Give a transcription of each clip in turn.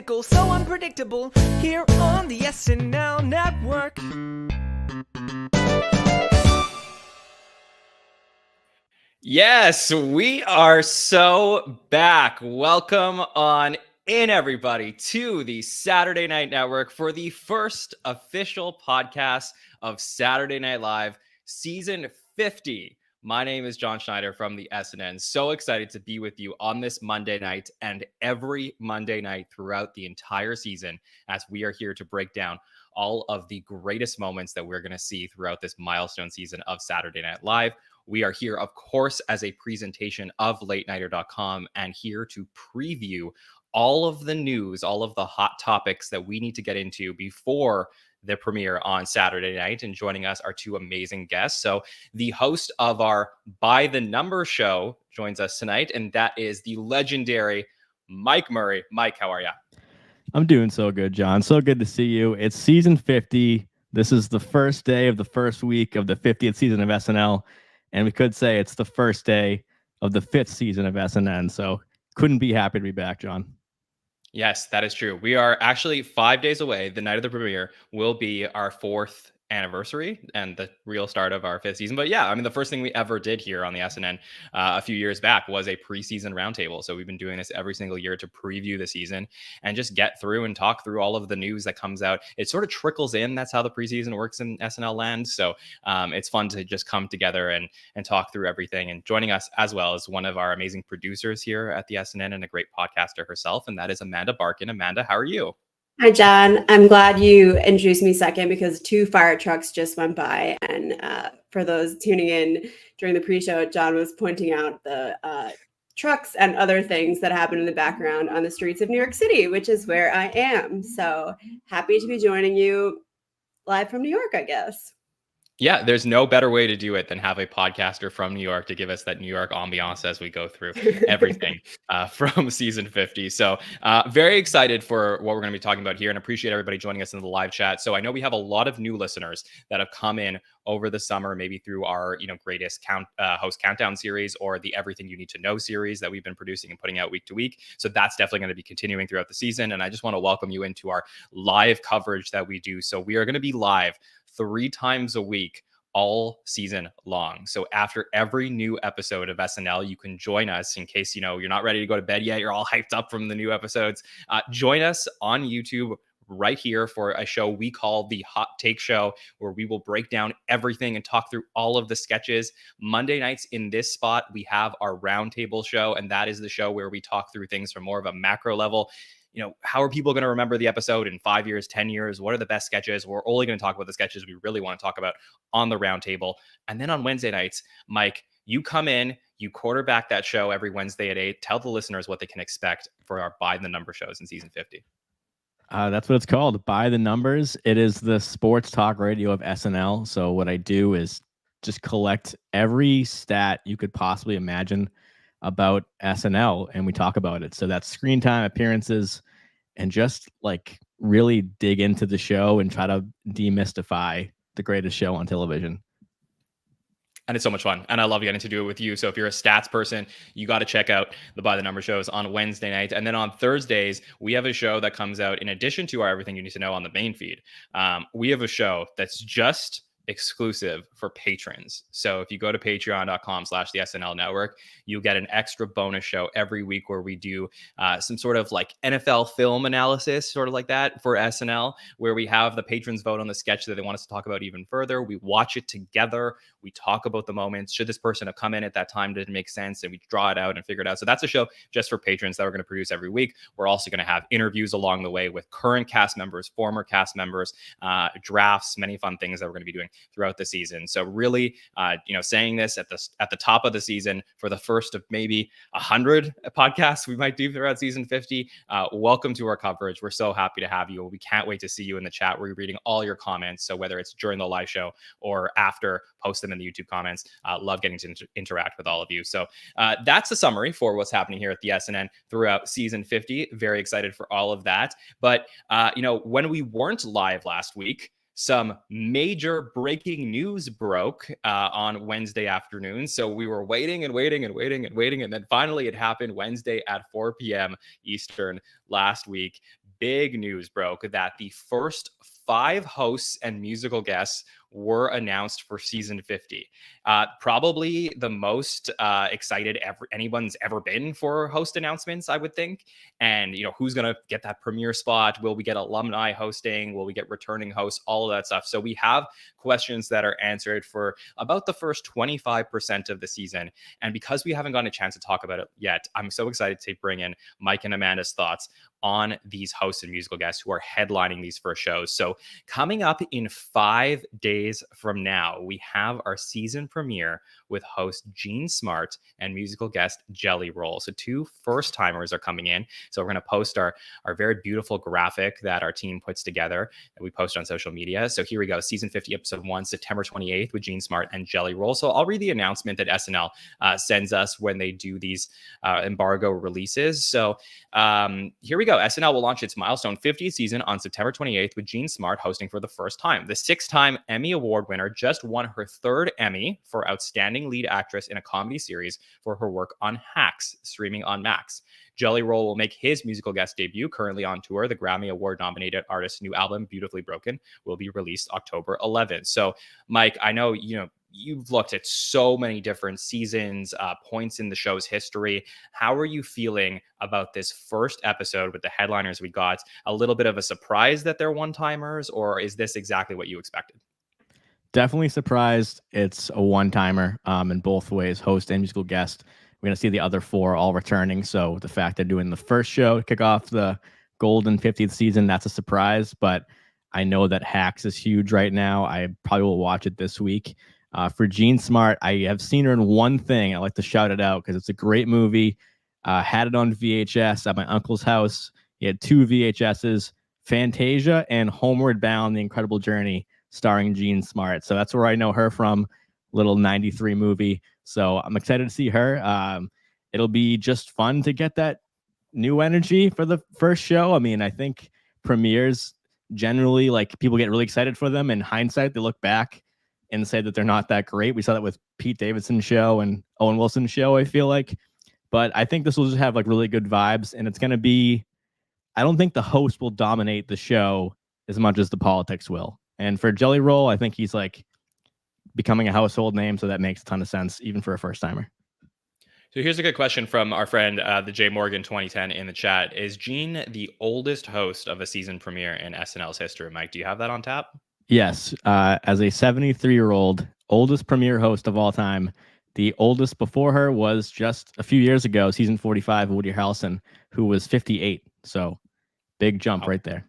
whimsical, so unpredictable, here on the SNL Network. Yes, we are so back. Welcome on in, everybody, to the Saturday Night Network for the first official podcast of Saturday Night Live, season 50. My name is Jon Schneider from the SNN. So excited to be with you on this Monday night and every Monday night throughout the entire season, as we are here to break down all of the greatest moments that we're going to see throughout this milestone season of Saturday Night Live. We are here, of course, as a presentation of LateNighter.com and here to preview all of the news, all of the hot topics that we need to get into before the premiere on Saturday night. And joining us are two amazing guests. So the host of our By the Number show joins us tonight, and that is the legendary Mike Murray. Mike, how are you? I'm doing so good, John. So good to see you. It's season 50. This is the first day of the first week of the 50th season of SNL. And we could say it's the first day of the 5th season of SNN. So couldn't be happy to be back, John. Yes, that is true. We are actually 5 days away. The night of the premiere will be our 4th anniversary and the real start of our 5th season. But yeah, I mean, the first thing we ever did here on the SNN a few years back was a preseason roundtable. So we've been doing this every single year to preview the season and just get through and talk through all of the news that comes out. It sort of trickles in. That's how the preseason works in SNL land. So it's fun to just come together and talk through everything. And joining us as well is one of our amazing producers here at the SNN and a great podcaster herself. And that is Amanda Barkin. Amanda, how are you? Hi, John. I'm glad you introduced me second because 2 fire trucks just went by. And for those tuning in during the pre-show, John was pointing out the trucks and other things that happen in the background on the streets of New York City, which is where I am. So happy to be joining you live from New York, I guess. Yeah, there's no better way to do it than have a podcaster from New York to give us that New York ambiance as we go through everything from season 50. So very excited for what we're going to be talking about here and appreciate everybody joining us in the live chat. So I know we have a lot of new listeners that have come in over the summer, maybe through our greatest host countdown series or the Everything You Need to Know series that we've been producing and putting out week to week. So that's definitely going to be continuing throughout the season. And I just want to welcome you into our live coverage that we do. So we are going to be live 3 times a week all season long. So after every new episode of SNL, you can join us in case, you're not ready to go to bed yet. You're all hyped up from the new episodes. Join us on YouTube right here for a show we call the Hot Take Show, where we will break down everything and talk through all of the sketches. Monday nights in this spot, we have our Roundtable show, and that is the show where we talk through things from more of a macro level. How are people going to remember the episode in 5 years, 10 years? What are the best sketches? We're only going to talk about the sketches we really want to talk about on the roundtable. And then on Wednesday nights, Mike, you come in, you quarterback that show every Wednesday at 8. Tell the listeners what they can expect for our By the Number shows in season 50. That's what it's called, By the Numbers. It is the sports talk radio of SNL. So what I do is just collect every stat you could possibly imagine about SNL, and we talk about it. So that's screen time, appearances, and just really dig into the show and try to demystify the greatest show on television. And it's so much fun. And I love getting to do it with you. So if you're a stats person, you got to check out the By the Number shows on Wednesday nights. And then on Thursdays, we have a show that comes out in addition to our Everything You Need to Know on the main feed. We have a show that's just exclusive for patrons. So if you go to patreon.com/the SNL Network, you'll get an extra bonus show every week where we do some sort of NFL film analysis, sort of like that for SNL, where we have the patrons vote on the sketch that they want us to talk about even further. We watch it together. We talk about the moments. Should this person have come in at that time? Did it make sense? And we draw it out and figure it out. So that's a show just for patrons that we're going to produce every week. We're also going to have interviews along the way with current cast members, former cast members, drafts, many fun things that we're going to be doing throughout the season. So really, saying this at the top of the season for the first of maybe 100 podcasts we might do throughout season 50. Welcome to our coverage. We're so happy to have you. We can't wait to see you in the chat. We're reading all your comments. So whether it's during the live show or after, post them in the YouTube comments. Love getting to interact with all of you. So that's a summary for what's happening here at the SNN throughout season 50. Very excited for all of that. But, when we weren't live last week, some major breaking news broke on Wednesday afternoon. So we were waiting. And then finally it happened Wednesday at 4 p.m. Eastern last week. big news broke that the first 5 hosts and musical guests were announced for season 50. Probably the most excited anyone's ever been for host announcements, I would think. And, who's going to get that premiere spot? Will we get alumni hosting? Will we get returning hosts? All of that stuff. So we have questions that are answered for about the first 25% of the season. And because we haven't gotten a chance to talk about it yet, I'm so excited to bring in Mike and Amanda's thoughts on these hosts and musical guests who are headlining these first shows. So coming up in 5 days from now, we have our season premiere with host Gene Smart and musical guest Jelly Roll. So 2 first-timers are coming in. So we're going to post our very beautiful graphic that our team puts together that we post on social media. So here we go. Season 50, episode 1, September 28th with Gene Smart and Jelly Roll. So I'll read the announcement that SNL sends us when they do these embargo releases. So here we go. SNL will launch its milestone 50th season on September 28th with Gene Smart hosting for the first time. The 6-time Emmy Award winner just won her 3rd Emmy for Outstanding Lead Actress in a Comedy Series for her work on Hacks, streaming on Max. Jelly Roll will make his musical guest debut, currently on tour. The Grammy Award-nominated artist's new album, Beautifully Broken, will be released October 11th. So, Mike, I know, you've looked at so many different seasons, points in the show's history. How are you feeling about this first episode with the headliners we got? A little bit of a surprise that they're one-timers, or is this exactly what you expected? Definitely surprised it's a one-timer in both ways, host and musical guest. We're going to see the other 4 all returning. So the fact they're doing the first show to kick off the golden 50th season, that's a surprise. But I know that Hacks is huge right now. I probably will watch it this week. For Gene Smart, I have seen her in one thing. I like to shout it out because it's a great movie. Had it on VHS at my uncle's house. He had 2 VHSs, Fantasia and Homeward Bound, The Incredible Journey, starring Gene Smart. So that's where I know her from, little 93 movie. So I'm excited to see her. It'll be just fun to get that new energy for the first show. I mean, I think premieres generally, like, people get really excited for them. In hindsight, they look back and say that they're not that great. We saw that with Pete Davidson's show and Owen Wilson's show, I feel like. But I think this will just have like really good vibes, and it's going to be, I don't think the host will dominate the show as much as the politics will. And for Jelly Roll, I think he's like becoming a household name, so that makes a ton of sense, even for a first timer. So here's a good question from our friend, the J Morgan 2010 in the chat. Is Gene the oldest host of a season premiere in SNL's history? Mike, do you have that on tap? Yes. As a 73-year-old, oldest premiere host of all time, the oldest before her was just a few years ago, season 45, Woody Harrelson, who was 58. So big jump right there.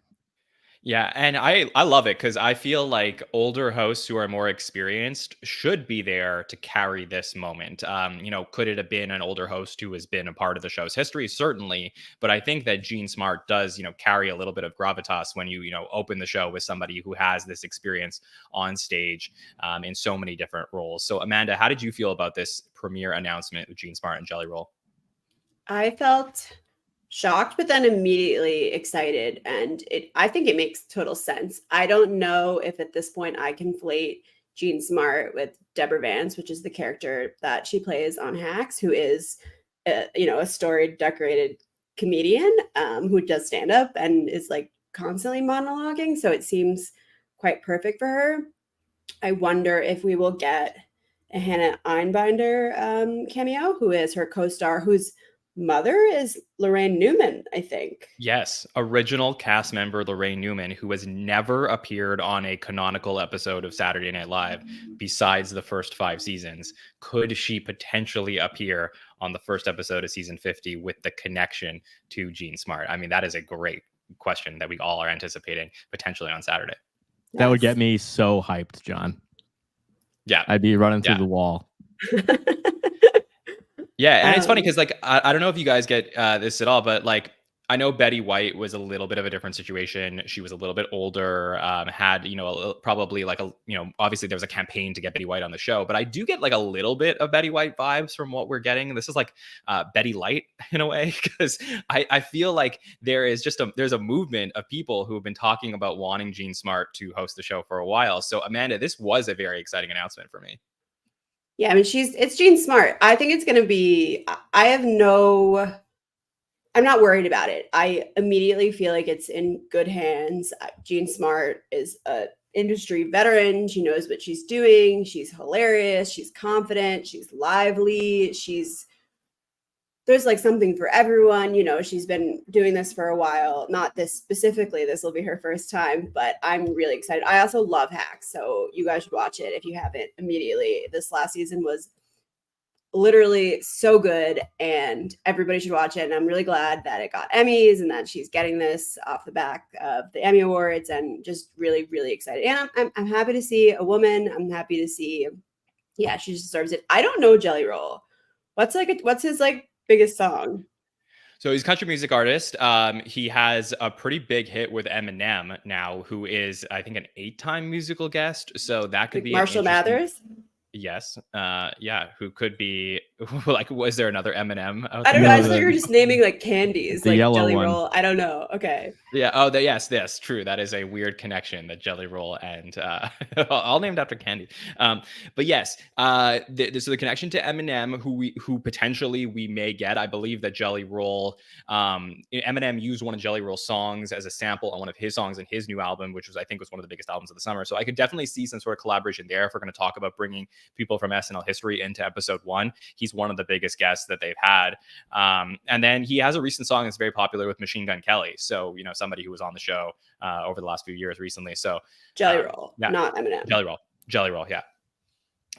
Yeah, and I love it because I feel like older hosts who are more experienced should be there to carry this moment. Could it have been an older host who has been a part of the show's history? Certainly, but I think that Gene Smart does, carry a little bit of gravitas when you open the show with somebody who has this experience on stage in so many different roles. So, Amanda, how did you feel about this premiere announcement with Gene Smart and Jelly Roll? I felt shocked, but then immediately excited. And I think it makes total sense. I don't know if at this point I conflate Gene Smart with Deborah Vance, which is the character that she plays on Hacks, who is, a storied, decorated comedian who does stand up and is like constantly monologuing. So it seems quite perfect for her. I wonder if we will get a Hannah Einbinder cameo, who is her co-star, whose mother is Lorraine Newman, I think. Yes, original cast member Lorraine Newman, who has never appeared on a canonical episode of Saturday Night Live besides the first 5 seasons. Could she potentially appear on the first episode of season 50 with the connection to Gene Smart? I mean, that is a great question that we all are anticipating potentially on Saturday. That would get me so hyped, John. Yeah. I'd be running through the wall. Yeah, and it's funny because, like, I don't know if you guys get this at all, but, like, I know Betty White was a little bit of a different situation. She was a little bit older, had, probably like obviously there was a campaign to get Betty White on the show, but I do get like a little bit of Betty White vibes from what we're getting. This is like Betty Light in a way, because I feel like there's a movement of people who have been talking about wanting Gene Smart to host the show for a while. So, Amanda, this was a very exciting announcement for me. Yeah, I mean, it's Gene Smart. I think it's going to be, I have no I'm not worried about it. I immediately feel like it's in good hands. Jean Smart is a industry veteran. She knows what she's doing. She's hilarious. She's confident. She's lively. There's like something for everyone. You know, she's been doing this for a while. Not this specifically. This will be her first time, but I'm really excited. I also love Hacks, so you guys should watch it if you haven't immediately. This last season was literally so good, and everybody should watch it. And I'm really glad that it got Emmys and that she's getting this off the back of the Emmy Awards, and just really, really excited. And I'm happy to see a woman. I'm happy to see, yeah, she just deserves it. I don't know Jelly Roll. What's his like biggest song? So he's a country music artist. He has a pretty big hit with Eminem now, who is, I think, an 8-time musical guest. So that could Like be Marshall Mathers. Yes. Yeah. Who could be like? Was there another Eminem? I don't know. I thought you were just naming like candies, the like yellow Jelly one. Roll. I don't know. Okay. Yeah. Oh, yes. This true. That is a weird connection. The Jelly Roll and all named after candy. But yes. So the connection to Eminem, who potentially we may get. I believe that Jelly Roll. Eminem used one of Jelly Roll's songs as a sample on one of his songs in his new album, which I think was one of the biggest albums of the summer. So I could definitely see some sort of collaboration there if we're going to talk about bringing people from SNL history into episode 1. He's one of the biggest guests that they've had. And then he has a recent song that's very popular with Machine Gun Kelly. So, you know, somebody who was on the show over the last few years recently. So Jelly Roll, yeah, not Eminem. Jelly Roll. Yeah.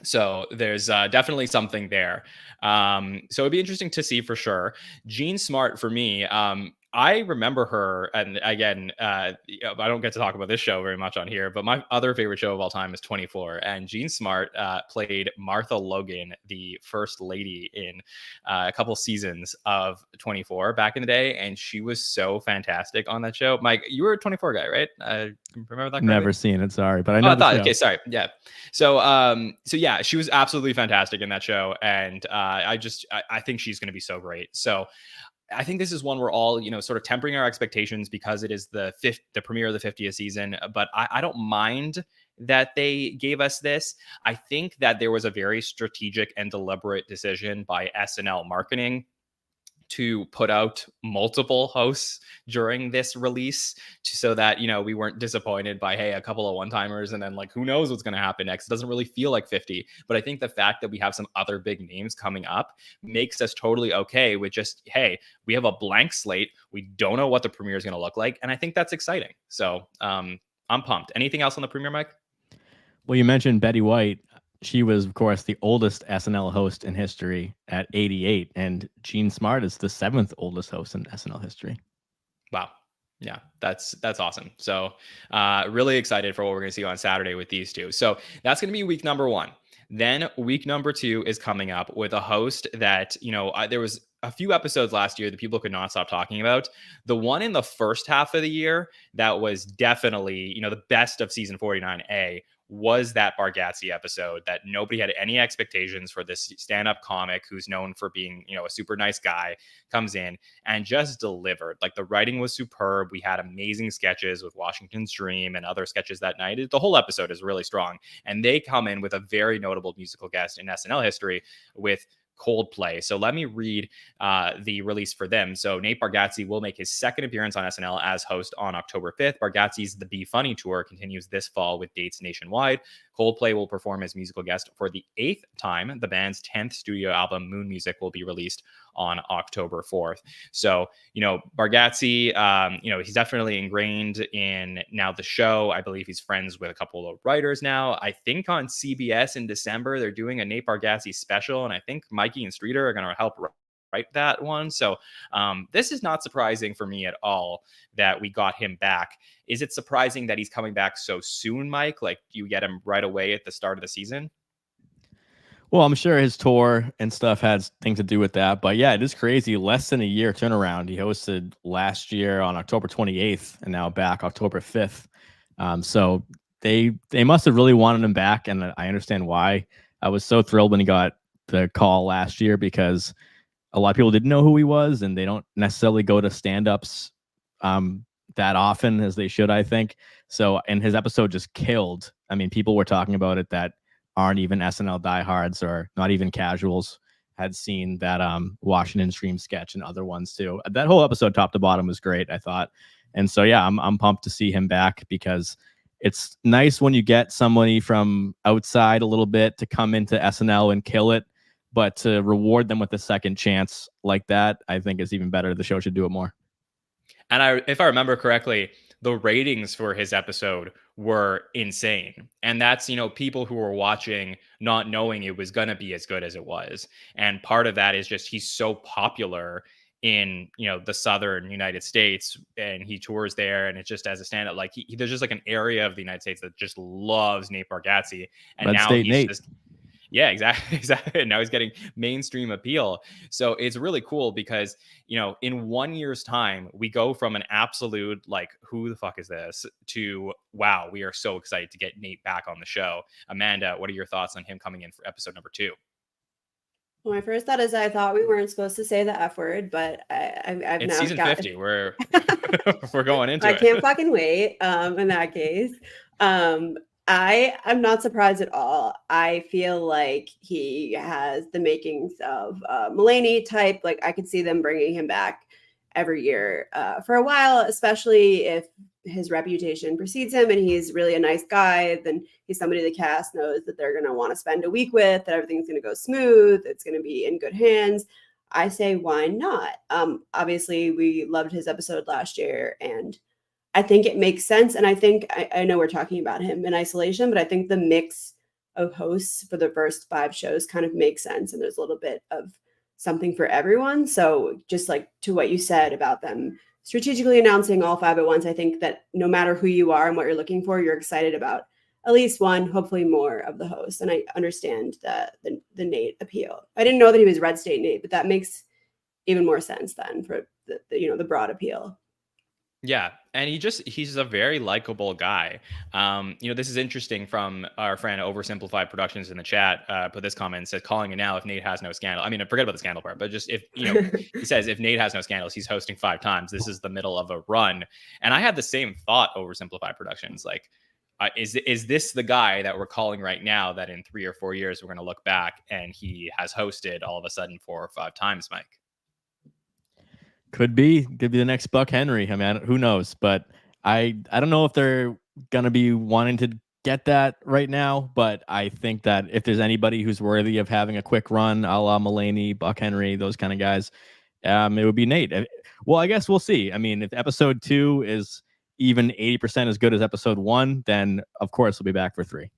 So there's definitely something there. So it'd be interesting to see for sure. Jean Smart for me, I remember her, and again, I don't get to talk about this show very much on here, but my other favorite show of all time is 24. And Jean Smart played Martha Logan, the first lady in a couple seasons of 24 back in the day, and she was so fantastic on that show. Mike, you were a 24 guy, right? Remember that? Correctly? Never seen it, sorry, but I know. I thought, okay, sorry, yeah. So yeah, she was absolutely fantastic in that show, and I think she's going to be so great. So I think this is one we're all, you know, sort of tempering our expectations because it is the premiere of the 50th season. But I don't mind that they gave us this. I think that there was a very strategic and deliberate decision by SNL marketing to put out multiple hosts during this release so that, you know, we weren't disappointed by, hey, a couple of one-timers and then like, who knows what's going to happen next. It doesn't really feel like 50, but I think the fact that we have some other big names coming up makes us totally okay with just, hey, we have a blank slate. We don't know what the premiere is going to look like. And I think that's exciting. So I'm pumped. Anything else on the premiere, Mike? Well, you mentioned Betty White. She was, of course, the oldest SNL host in history at 88, and Jean Smart is the 7th oldest host in SNL history. Wow. Yeah, that's awesome. So really excited for what we're going to see on Saturday with these two. So that's going to be week number 1. Then week number 2 is coming up with a host that, you know, there was a few episodes last year that people could not stop talking about. The one in the first half of the year that was definitely, you know, the best of season 49A was that Bargatze episode that nobody had any expectations for. This stand-up comic who's known for being, you know, a super nice guy comes in and just delivered. Like the writing was superb. We had amazing sketches with Washington's Dream and other sketches that night. The whole episode is really strong. And they come in with a very notable musical guest in SNL history with Coldplay. So let me read the release for them. So Nate Bargatze will make his second appearance on SNL as host on October 5th. Bargatze's The Be Funny Tour continues this fall with dates nationwide. Coldplay will perform as musical guest for the 8th time. The band's 10th studio album, Moon Music, will be released on October 4th. So, you know, Bargatze, you know, he's definitely ingrained in now the show. I believe he's friends with a couple of writers now. I think on CBS in December, they're doing a Nate Bargatze special, and I think Mikey and Streeter are going to help write that one. So this is not surprising for me at all that we got him back. Is it surprising that he's coming back so soon, Mike? Like, you get him right away at the start of the season? Well, I'm sure his tour and stuff had things to do with that. But yeah, it is crazy. Less than a year turnaround. He hosted last year on October 28th and now back October 5th. So they must have really wanted him back. And I understand why. I was so thrilled when he got the call last year because a lot of people didn't know who he was and they don't necessarily go to stand-ups that often as they should, I think. So, and his episode just killed. I mean, people were talking about it that aren't even SNL diehards or not even casuals. had seen that Washington Stream sketch and other ones too. That whole episode, top to bottom, was great, I thought. And so yeah, I'm pumped to see him back, because it's nice when you get somebody from outside a little bit to come into SNL and kill it, but to reward them with a second chance like that, I think is even better. The show should do it more. And if I remember correctly, the ratings for his episode were insane. And that's, people who were watching not knowing it was going to be as good as it was. And part of that is just he's so popular in, the southern United States, and he tours there, and it's just as a stand-up, like there's just like an area of the United States that just loves Nate Bargatze. And Red now State he's Nate. just yeah, exactly. And now he's getting mainstream appeal. So it's really cool because, in 1 year's time, we go from an absolute, like, who the fuck is this, to, wow, we are so excited to get Nate back on the show. Amanda, what are your thoughts on him coming in for episode number 2? Well, my first thought is I thought we weren't supposed to say the F word, but I've It's now season got 50. We're going into I it. can't fucking wait. In that case, I'm not surprised at all. I feel like he has the makings of Mulaney type. Like I could see them bringing him back every year for a while, especially if his reputation precedes him and he's really a nice guy. Then he's somebody the cast knows that they're going to want to spend a week with, that everything's going to go smooth. It's going to be in good hands. I say, why not? Obviously, we loved his episode last year, and I think it makes sense. And I think, I know we're talking about him in isolation, but I think the mix of hosts for the first 5 shows kind of makes sense. And there's a little bit of something for everyone. So just like to what you said about them strategically announcing all 5 at once, I think that no matter who you are and what you're looking for, you're excited about at least one, hopefully more of the hosts. And I understand the Nate appeal. I didn't know that he was Red State Nate, but that makes even more sense then for the broad appeal. Yeah, and he's a very likable guy. This is interesting from our friend Oversimplified Productions in the chat. Put this comment and says, calling it now if Nate has no scandal. I mean, forget about the scandal part, but just if, he says if Nate has no scandals, he's hosting 5 times. This is the middle of a run. And I had the same thought, Oversimplified Productions. Like, is this the guy that we're calling right now that in 3 or 4 years we're going to look back and he has hosted all of a sudden 4 or 5 times, Mike? Could be the next Buck Henry. I mean, who knows? But I don't know if they're gonna be wanting to get that right now. But I think that if there's anybody who's worthy of having a quick run, a la Mulaney, Buck Henry, those kind of guys, it would be Nate. Well, I guess we'll see. I mean, if episode 2 is even 80% as good as episode 1, then of course we'll be back for 3.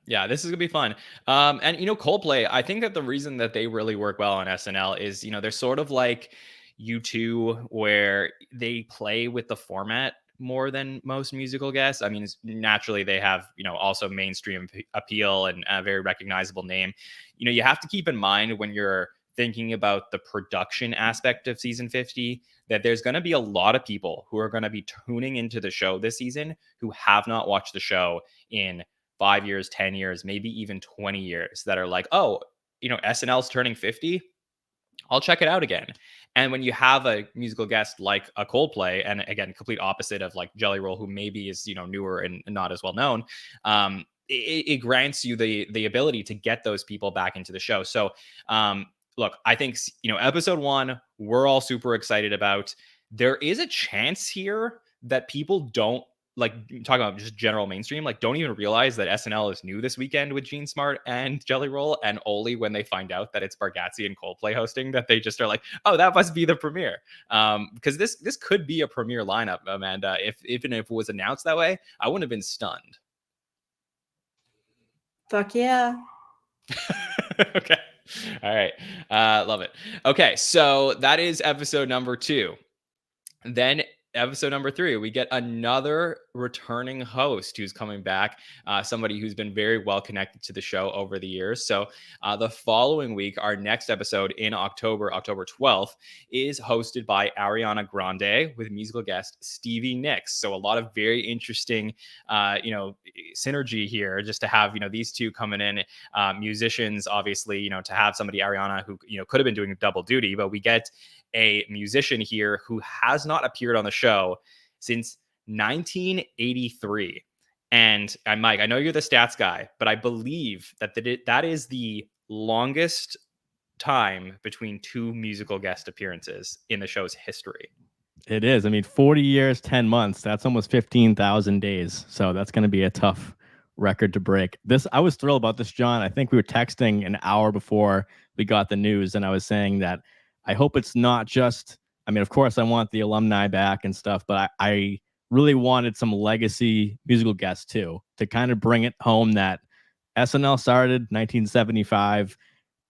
Yeah, this is gonna be fun. And Coldplay, I think that the reason that they really work well on SNL is, they're sort of like U2, where they play with the format more than most musical guests. I mean, naturally they have, also mainstream appeal and a very recognizable name. You have to keep in mind when you're thinking about the production aspect of season 50, that there's going to be a lot of people who are going to be tuning into the show this season who have not watched the show in 5 years, 10 years, maybe even 20 years, that are like, oh, SNL's turning 50. I'll check it out again. And when you have a musical guest like a Coldplay, and again, complete opposite of like Jelly Roll, who maybe is, newer and not as well known, it grants you the ability to get those people back into the show. So, look, I think, episode 1, we're all super excited about. There is a chance here that people don't, like, talking about just general mainstream, like, don't even realize that SNL is new this weekend with Gene Smart and Jelly Roll, and only when they find out that it's Bargatze and Coldplay hosting that they just are like, oh, that must be the premiere. Because this could be a premiere lineup, Amanda. Even if it was announced that way, I wouldn't have been stunned. Fuck yeah. Okay. All right. Love it. Okay, so that is episode number 2. Then episode number 3, we get another returning host who's coming back, somebody who's been very well connected to the show over the years. So the following week, our next episode in October 12th, is hosted by Ariana Grande with musical guest Stevie Nicks. So a lot of very interesting, synergy here, just to have, these two coming in, musicians, obviously, to have somebody, Ariana, who, could have been doing double duty, but we get a musician here who has not appeared on the show since 1983. And Mike, I know you're the stats guy, but I believe that that is the longest time between two musical guest appearances in the show's history. It is. I mean, 40 years, 10 months. That's almost 15,000 days. So that's going to be a tough record to break. I was thrilled about this, John. I think we were texting an hour before we got the news, and I was saying that I hope it's not just, I mean, of course, I want the alumni back and stuff, but I really wanted some legacy musical guests too, to kind of bring it home that SNL started 1975.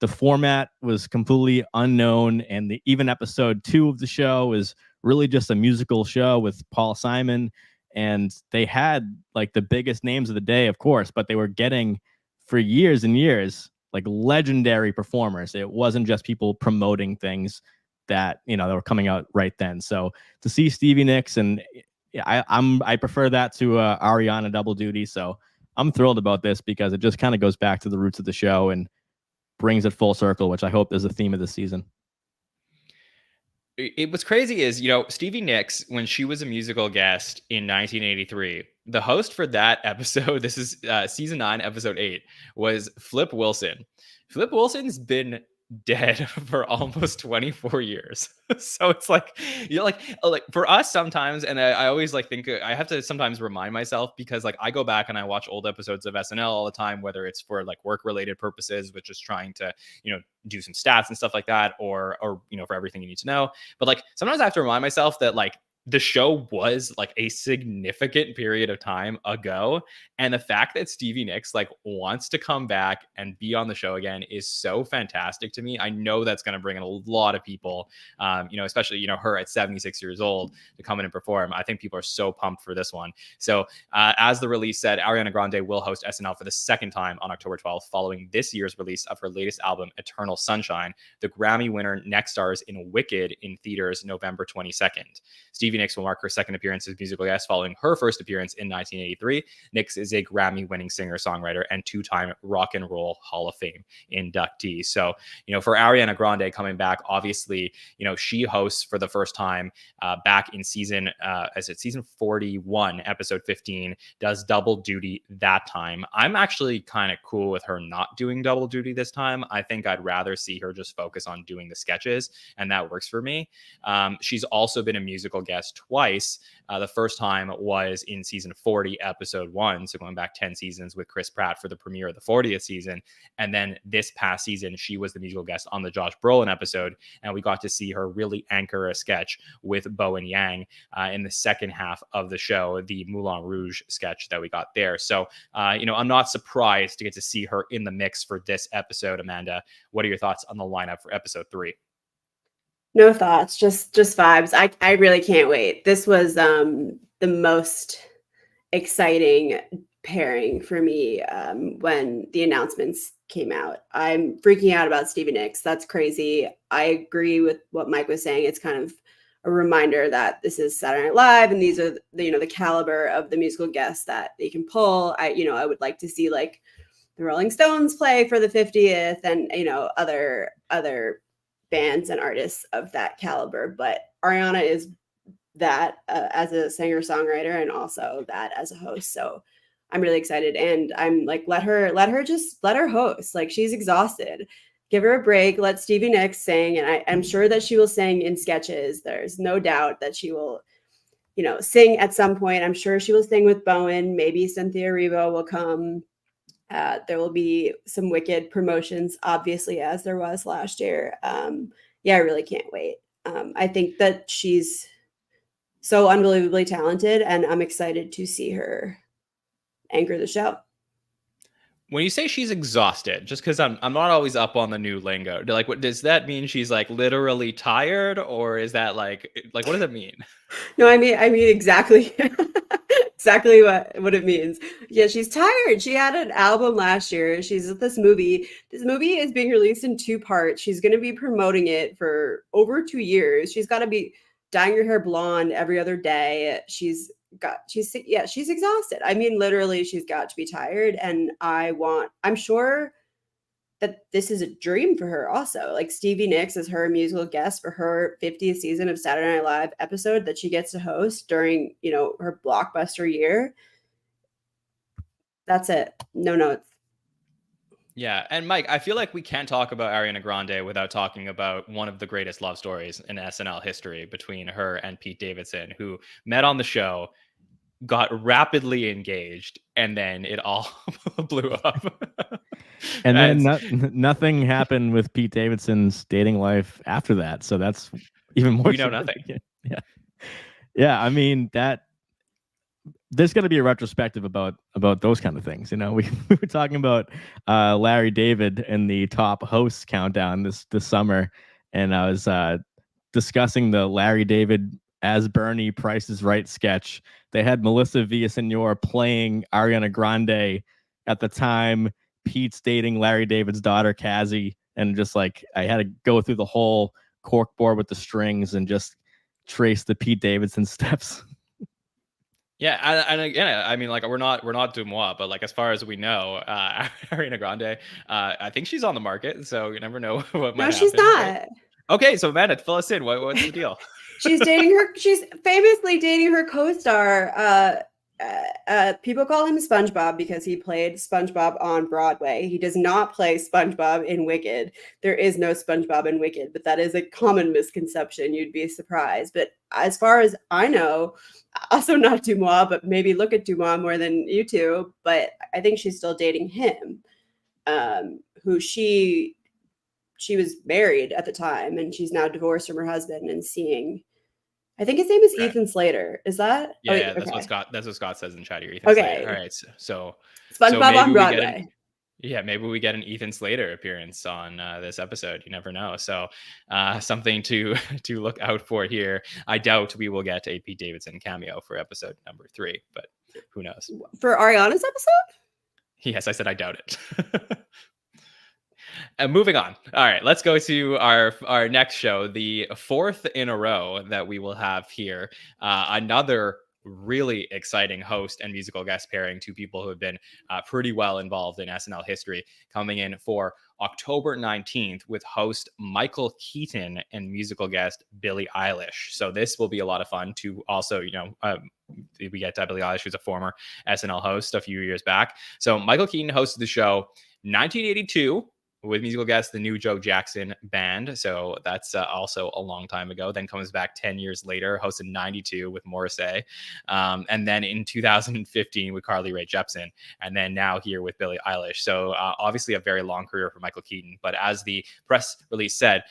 The format was completely unknown, and even episode 2 of the show is really just a musical show with Paul Simon, and they had like the biggest names of the day, of course, but they were getting for years and years like legendary performers. It wasn't just people promoting things that that were coming out right then. So to see Stevie Nicks, and I prefer that to Ariana double duty. So I'm thrilled about this because it just kind of goes back to the roots of the show and brings it full circle, which I hope is the theme of the season. What's crazy is, Stevie Nicks, when she was a musical guest in 1983, the host for that episode, this is season 9, episode 8, was Flip Wilson. Flip Wilson's been dead for almost 24 years. So it's like, like for us sometimes, and I always think I have to sometimes remind myself, because I go back and I watch old episodes of SNL all the time, whether it's for work related purposes, which is trying to, do some stats and stuff like that, or for everything you need to know. But sometimes I have to remind myself that the show was a significant period of time ago. And the fact that Stevie Nicks wants to come back and be on the show again is so fantastic to me. I know that's going to bring in a lot of people, especially, her at 76 years old to come in and perform. I think people are so pumped for this one. So as the release said, Ariana Grande will host SNL for the second time on October 12th, following this year's release of her latest album, Eternal Sunshine. The Grammy winner next stars in Wicked in theaters November 22nd. Stevie Nicks will mark her second appearance as musical guest following her first appearance in 1983. Nicks is a Grammy-winning singer-songwriter and 2-time Rock and Roll Hall of Fame inductee. So, for Ariana Grande coming back, obviously, she hosts for the first time back in season 41, episode 15, does double duty that time. I'm actually kind of cool with her not doing double duty this time. I think I'd rather see her just focus on doing the sketches, and that works for me. She's also been a musical guest twice. The first time was in season 40, episode 1. So going back 10 seasons with Chris Pratt for the premiere of the 40th season. And then this past season, she was the musical guest on the Josh Brolin episode. And we got to see her really anchor a sketch with Bowen Yang in the second half of the show, the Moulin Rouge sketch that we got there. So, I'm not surprised to get to see her in the mix for this episode. Amanda, what are your thoughts on the lineup for episode 3? No thoughts, just vibes. I really can't wait. This was the most exciting pairing for me when the announcements came out. I'm freaking out about Stevie Nicks. That's crazy. I agree with what Mike was saying. It's kind of a reminder that this is Saturday Night Live, and these are the caliber of the musical guests that they can pull. I would like to see the Rolling Stones play for the 50th, and other bands and artists of that caliber. But Ariana is that as a singer-songwriter, and also that as a host. So I'm really excited, and I'm let her host. She's exhausted. Give her a break. Let Stevie Nicks sing, and I'm sure that she will sing in sketches. There's no doubt that she will, sing at some point. I'm sure she will sing with Bowen. Maybe Cynthia Erivo will come. There will be some Wicked promotions, obviously, as there was last year. I really can't wait. I think that she's so unbelievably talented, and I'm excited to see her anchor the show. When you say she's exhausted, just because I'm not always up on the new lingo, what does that mean? She's literally tired, or is that what does that mean? No, I mean exactly exactly what it means. Yeah, she's tired. She had an album last year. She's at this movie. This movie is being released in 2 parts. She's going to be promoting it for over 2 years. She's got to be dyeing her hair blonde every other day. She's exhausted. I mean, literally, she's got to be tired. And I'm sure that this is a dream for her also. Stevie Nicks is her musical guest for her 50th season of Saturday Night Live episode that she gets to host during, her blockbuster year. That's it. No notes. Yeah, and Mike, I feel like we can't talk about Ariana Grande without talking about one of the greatest love stories in SNL history between her and Pete Davidson, who met on the show, got rapidly engaged, and then it all blew up. And then And nothing happened with Pete Davidson's dating life after that. So that's even more we know nothing. significant. Yeah. Yeah. I mean, there's going to be a retrospective about those kind of things. We were talking about Larry David in the top hosts countdown this summer, and I was discussing the Larry David as Bernie Price is Right sketch. They had Melissa Villaseñor playing Ariana Grande at the time. Pete's dating Larry David's daughter Cassie, and just like I had to go through the whole cork board with the strings and just trace the Pete Davidson steps. Yeah, and again, I mean, like we're not Dumois, but like as far as we know, Ariana Grande, I think she's on the market, so you never know what might No, happen. she's Right? not. Okay, so Amanda, fill us in. What's the deal? She's famously dating her co-star. People call him SpongeBob because he played SpongeBob on Broadway. He does not play SpongeBob in Wicked. There is no SpongeBob in Wicked, but that is a common misconception. You'd be surprised. But as far as I know, also not Dumois, but maybe look at Dumois more than you two. But I think she's still dating him, who she was married at the time, and she's now divorced from her husband and seeing. I think his name is Ethan Slater. Is that? Yeah, oh, yeah, okay. that's what Scott says in chat here. Ethan Okay. Slater. All right, so SpongeBob on maybe Broadway. maybe we get an Ethan Slater appearance on this episode. You never know. So something to look out for here. I doubt we will get a Pete Davidson cameo for episode number 3, but who knows? For Ariana's episode? Yes, I said I doubt it. And moving on. All right, let's go to our next show, the 4th in a row that we will have here. Another really exciting host and musical guest pairing, 2 people who have been pretty well involved in SNL history, coming in for October 19th with host Michael Keaton and musical guest Billie Eilish. So this will be a lot of fun to also, we get Billie Eilish, who's a former SNL host a few years back. So Michael Keaton hosted the show 1982 with musical guest the New Joe Jackson Band. So that's also a long time ago. Then comes back 10 years later, hosted 92 with Morrissey. And then in 2015 with Carly Rae Jepsen. And then now here with Billie Eilish. So obviously a very long career for Michael Keaton. But as the press release said,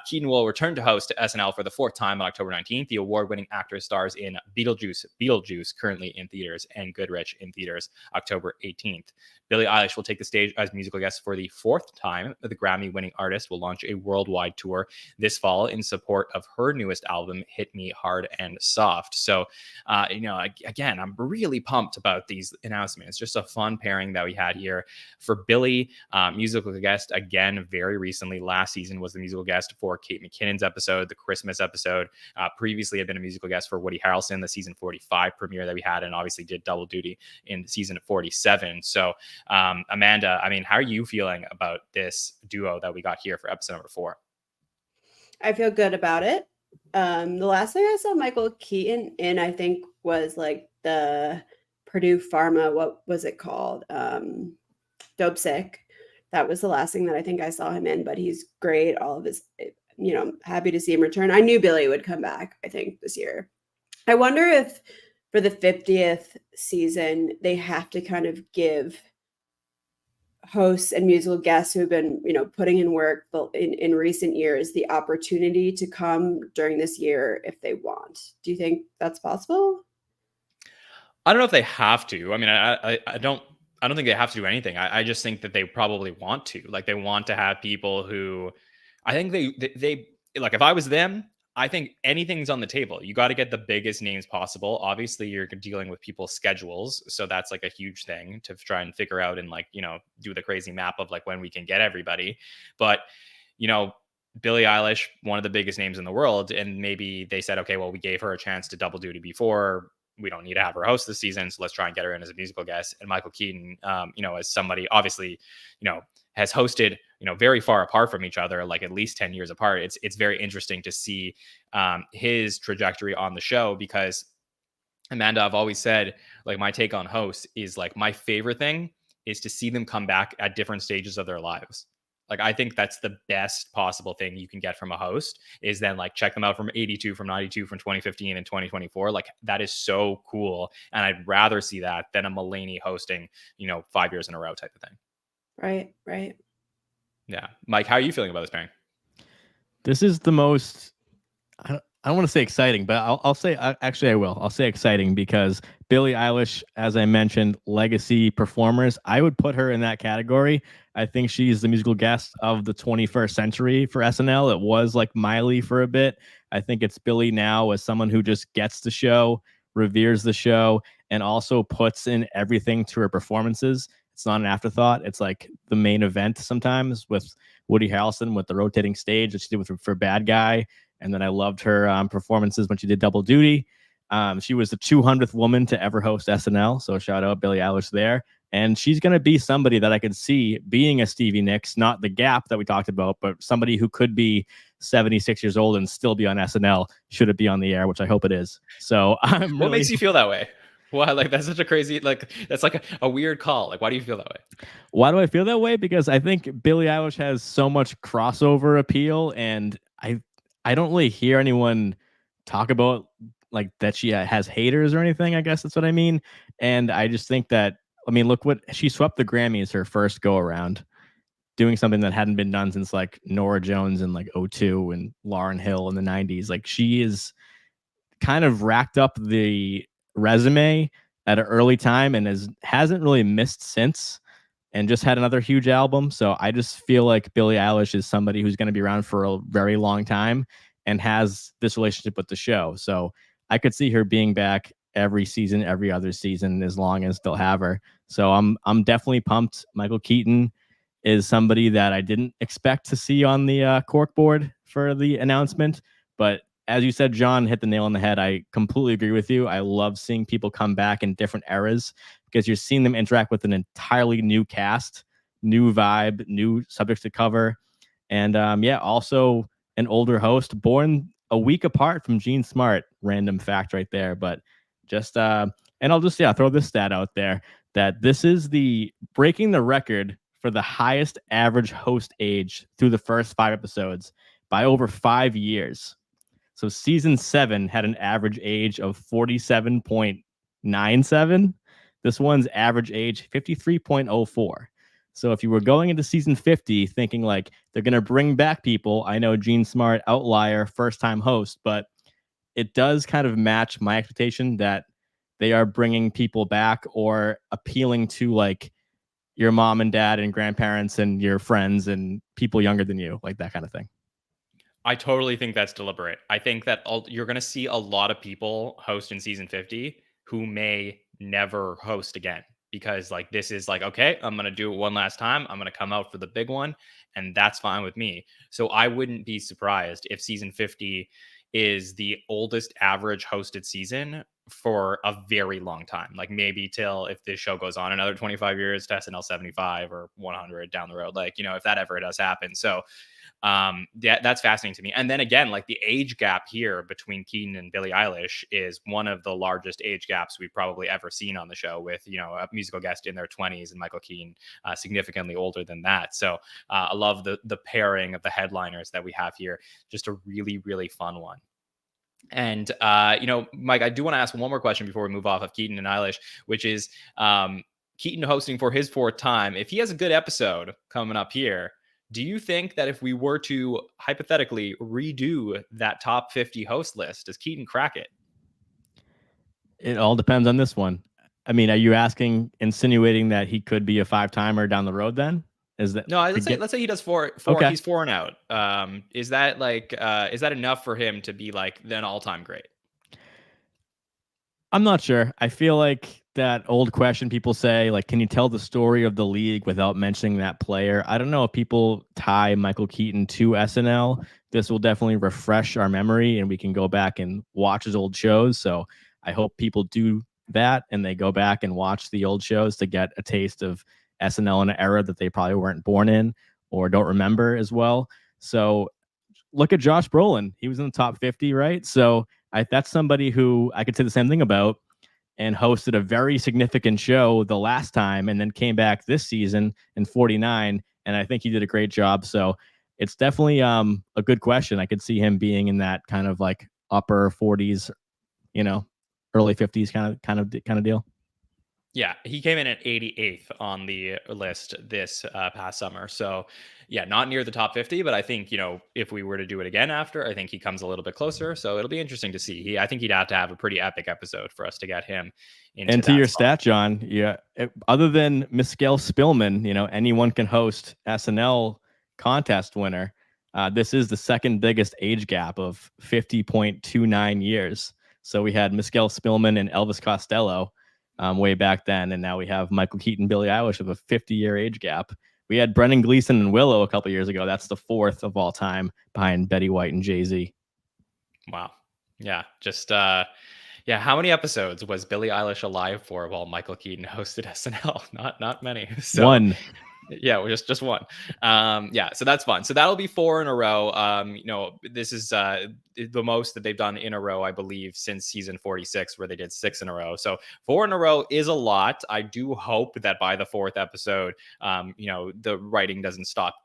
Keaton will return to host SNL for the 4th time on October 19th. The award-winning actor stars in Beetlejuice currently in theaters, and Goodrich in theaters October 18th. Billie Eilish will take the stage as musical guest for the 4th time. The Grammy-winning artist will launch a worldwide tour this fall in support of her newest album, Hit Me Hard and Soft. So, again, I'm really pumped about these announcements. Just a fun pairing that we had here. For Billie, musical guest, again, very recently, last season, was the musical guest for Kate McKinnon's episode, the Christmas episode. Previously had been a musical guest for Woody Harrelson, the season 45 premiere that we had, and obviously did double duty in season 47. So, Amanda, I mean, how are you feeling about this duo that we got here for episode number 4? I feel good about it. The last thing I saw Michael Keaton in, I think, was like the Purdue Pharma, what was it called? Dope Sick. That was the last thing that I think I saw him in, but he's great. All of his, happy to see him return. I knew Billie would come back, I think, this year. I wonder if for the 50th season, they have to kind of give hosts and musical guests who have been, putting in work in recent years, the opportunity to come during this year if they want. Do you think that's possible? I don't know if they have to. I mean, I don't think they have to do anything. I just think that they probably want to. Like, they want to have people who, I think they like, if I was them, I think anything's on the table. You got to get the biggest names possible. Obviously, you're dealing with people's schedules, so that's like a huge thing to try and figure out and do the crazy map of like when we can get everybody. But Billie Eilish, one of the biggest names in the world, and maybe they said, okay, well, we gave her a chance to double duty before. We don't need to have her host this season, so let's try and get her in as a musical guest. And Michael Keaton, as somebody obviously, has hosted, very far apart from each other, like at least 10 years apart. It's very interesting to see his trajectory on the show, because Amanda, I've always said, like, my take on hosts is like, my favorite thing is to see them come back at different stages of their lives. Like, I think that's the best possible thing you can get from a host, is then like check them out from 82, from 92, from 2015 and 2024. Like, that is so cool. And I'd rather see that than a Mulaney hosting, 5 years in a row type of thing. Right. Yeah. Mike, how are you feeling about this pairing? This is the most, I don't want to say exciting, but I'll say, actually I will. I'll say exciting because Billie Eilish, as I mentioned, legacy performers, I would put her in that category. I think she's the musical guest of the 21st century for SNL. It was like Miley for a bit. I think it's Billie now as someone who just gets the show, reveres the show, and also puts in everything to her performances. It's not an afterthought. It's like the main event sometimes, with Woody Harrelson with the rotating stage that she did for Bad Guy. And then I loved her performances when she did Double Duty. She was the 200th woman to ever host SNL. So shout out Billie Eilish there. And she's going to be somebody that I could see being a Stevie Nicks, not the gap that we talked about, but somebody who could be 76 years old and still be on SNL, should it be on the air, which I hope it is. So What makes you feel that way? Why? Like, that's such a crazy, like, that's like a weird call. Like, why do you feel that way? Why do I feel that way? Because I think Billie Eilish has so much crossover appeal, and I don't really hear anyone talk about like that she has haters or anything. I guess that's what I mean. And I just think that, I mean, look what she swept the Grammys her first go around, doing something that hadn't been done since like Norah Jones in like 2002 and Lauryn Hill in the 90s. Like, she is kind of racked up the resume at an early time and hasn't really missed since, and just had another huge album. So I just feel like Billie Eilish is somebody who's going to be around for a very long time and has this relationship with the show. So I could see her being back every season, every other season, as long as they'll have her. So I'm definitely pumped. Michael Keaton is somebody that I didn't expect to see on the corkboard for the announcement. But as you said, John hit the nail on the head. I completely agree with you. I love seeing people come back in different eras, because you're seeing them interact with an entirely new cast, new vibe, new subjects to cover. And also an older host, born a week apart from Gene Smart. Random fact right there. But just, and I'll just, throw this stat out there, that this is the breaking the record for the highest average host age through the first 5 episodes by over 5 years. So season 7 had an average age of 47.97. This one's average age 53.04. So if you were going into season 50 thinking like they're going to bring back people, I know Gene Smart, outlier, first-time host, but it does kind of match my expectation that they are bringing people back or appealing to like your mom and dad and grandparents and your friends and people younger than you, like that kind of thing. I totally think that's deliberate. I think that you're going to see a lot of people host in season 50 who may never host again, because like, this is like, okay, I'm going to do it one last time. I'm going to come out for the big one, and that's fine with me. So I wouldn't be surprised if season 50 is the oldest average hosted season for a very long time. Like, maybe till, if this show goes on another 25 years, to SNL 75 or 100 down the road, like, if that ever does happen. So that's fascinating to me. And then again, like, the age gap here between Keaton and Billie Eilish is one of the largest age gaps we've probably ever seen on the show, with a musical guest in their 20s and Michael Keaton significantly older than that. So I love the pairing of the headliners that we have here. Just a really, really fun one. And Mike, I do want to ask one more question before we move off of Keaton and Eilish, which is Keaton hosting for his 4th time. If he has a good episode coming up here, do you think that if we were to hypothetically redo that top 50 host list, does Keaton crack it? It all depends on this one. I mean, are you insinuating that he could be a 5-timer down the road then? Is that no? Let's say he does 4. Okay. He's 4 and out. Is that enough for him to be like an all-time great? I'm not sure. I feel like that old question people say, like, can you tell the story of the league without mentioning that player? I don't know if people tie Michael Keaton to SNL. This will definitely refresh our memory and we can go back and watch his old shows. So I hope people do that and they go back and watch the old shows to get a taste of SNL in an era that they probably weren't born in or don't remember as well. So look at Josh Brolin. He was in the top 50, right? So that's somebody who I could say the same thing about. and hosted a very significant show the last time, and then came back this season in 49. And I think he did a great job. So it's definitely a good question. I could see him being in that kind of like upper 40s, early 50s kind of deal. Yeah, he came in at 88th on the list this past summer. So, yeah, not near the top 50, but I think, if we were to do it again after, I think he comes a little bit closer. So it'll be interesting to see. I think he'd have to have a pretty epic episode for us to get him into And to that your spot. stat, John, other than Miskel Spillman, anyone can host SNL contest winner. This is the second biggest age gap of 50.29 years. So we had Miskel Spillman and Elvis Costello way back then, and now we have Michael Keaton, Billie Eilish with a 50-year age gap. We had Brendan Gleeson and Willow a couple years ago. That's the fourth of all time behind Betty White and Jay-Z. Wow. Yeah. Just how many episodes was Billie Eilish alive for while Michael Keaton hosted SNL? Not many. So, one. Yeah, just one. So that's fun. So that'll be 4 in a row. This is the most that they've done in a row, I believe, since season 46, where they did 6 in a row. So 4 in a row is a lot. I do hope that by the 4th episode, the writing doesn't stop,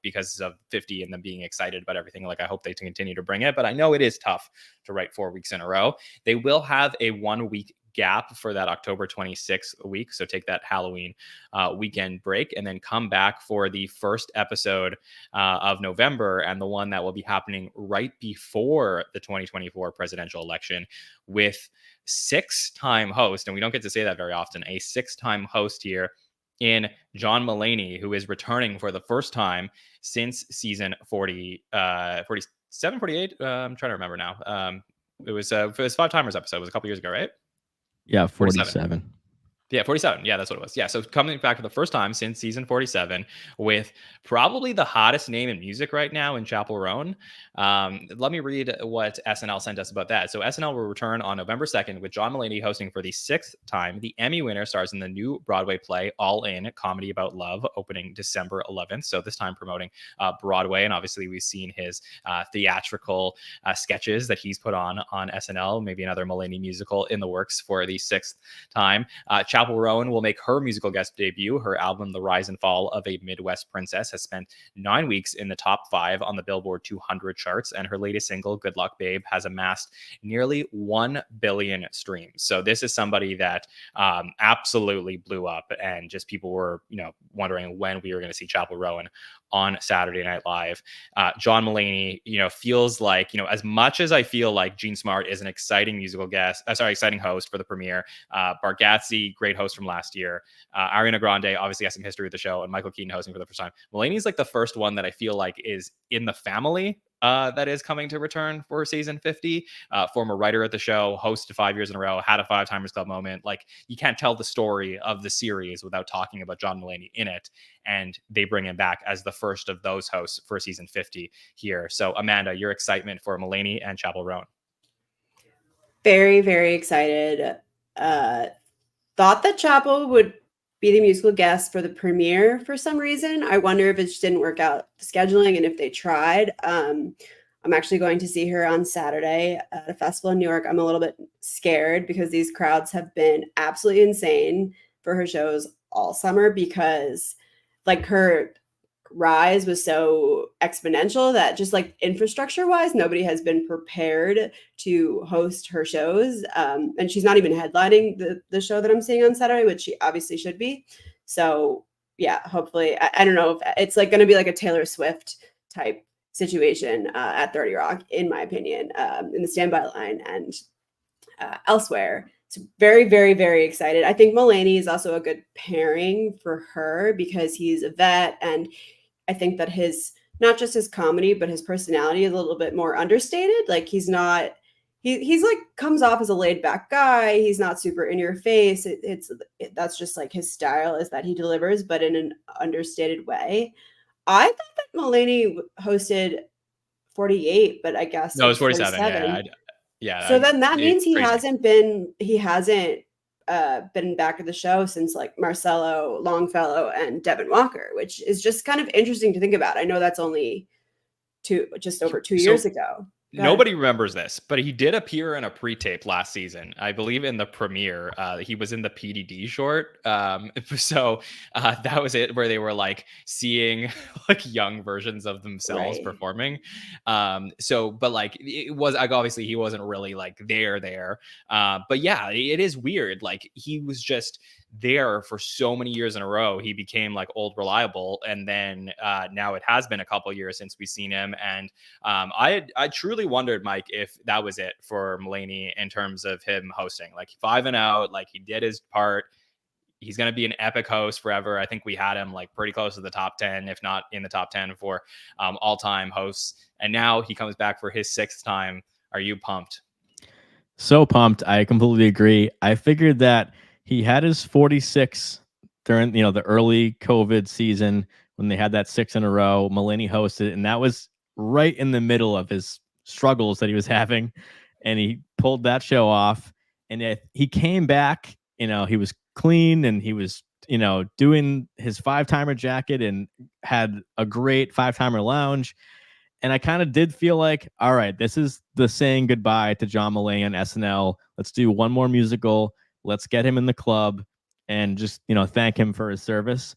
because of 50 and them being excited about everything. Like, I hope they continue to bring it, but I know it is tough to write 4 weeks in a row. They will have a 1-week gap for that October 26th week. So take that Halloween weekend break and then come back for the first episode of November, and the one that will be happening right before the 2024 presidential election, with 6-time host, and we don't get to say that very often, a 6-time host here in John Mulaney, who is returning for the first time since season 47, 48. I'm trying to remember now. It was 5-timers episode. It was a couple years ago, right? Yeah, 47. Yeah, 47. Yeah, that's what it was. Yeah, so coming back for the first time since season 47 with probably the hottest name in music right now in Chappell Roan. Let me read what SNL sent us about that. So SNL will return on November 2nd with John Mulaney hosting for the 6th time. The Emmy winner stars in the new Broadway play All In, comedy about love, opening December 11th. So this time promoting Broadway. And obviously we've seen his theatrical sketches that he's put on SNL, maybe another Mulaney musical in the works for the 6th time. Chappell Roan will make her musical guest debut. Her album, The Rise and Fall of a Midwest Princess, has spent 9 weeks in the top 5 on the Billboard 200 charts, and her latest single, Good Luck Babe, has amassed nearly 1 billion streams. So this is somebody that absolutely blew up, and just people were, wondering when we were going to see Chappell Roan on Saturday Night Live. John Mulaney, feels like, as much as I feel like Gene Smart is an exciting exciting host for the premiere, Bargatze, great host from last year, Ariana Grande obviously has some history with the show, and Michael Keaton hosting for the first time. Mulaney's like the first one that I feel like is in the family that is coming to return for season 50. Former writer at the show, hosted 5 years in a row, had a 5-timers club moment. Like, you can't tell the story of the series without talking about John Mulaney in it, and they bring him back as the first of those hosts for season 50 here. So Amanda, your excitement for Mulaney and Chappell Roan? Very, very excited. Thought that Chappell would be the musical guest for the premiere for some reason. I wonder if it just didn't work out the scheduling and if they tried. I'm actually going to see her on Saturday at a festival in New York. I'm a little bit scared because these crowds have been absolutely insane for her shows all summer, because like her rise was so exponential that just like infrastructure wise, nobody has been prepared to host her shows. And she's not even headlining the show that I'm seeing on Saturday, which she obviously should be. So yeah, hopefully, I don't know if it's like going to be like a Taylor Swift type situation at 30 Rock, in my opinion, in the standby line and elsewhere. So very, very, very excited. I think Mulaney is also a good pairing for her because he's a vet, and I think that not just his comedy, but his personality is a little bit more understated. Like, he's like comes off as a laid back guy. He's not super in your face. That's just like his style, is that he delivers, but in an understated way. I thought that Mulaney hosted 48, but I guess No, it was 47. Yeah. So then that means he crazy. hasn't been back at the show since like Marcello, Longfellow, and Devin Walker, which is just kind of interesting to think about. I know that's only just over 2 years ago. Go ahead. Nobody remembers this, but he did appear in a pre-tape last season. I believe in the premiere. He was in the PDD short. So that was it, where they were like seeing like young versions of themselves Right. performing. But like it was like obviously he wasn't really like there. But yeah, it is weird. Like he was just there for so many years in a row. He became like old reliable, and then now it has been a couple years since we've seen him. And I truly wondered, Mike, if that was it for Mulaney in terms of him hosting. Like 5-0, like he did his part. He's going to be an epic host forever. I think we had him like pretty close to the top 10, if not in the top 10 for all-time hosts. And now he comes back for his 6th time. Are you pumped? So pumped. I completely agree. I figured that he had his 46 during, the early COVID season when they had that 6 in a row. Mulaney hosted, and that was right in the middle of his struggles that he was having, and he pulled that show off. And he came back, he was clean, and he was, doing his 5-timer jacket and had a great 5-timer lounge. And I kind of did feel like, all right, this is the saying goodbye to John Mulaney on SNL. Let's do one more musical. Let's get him in the club and just, thank him for his service.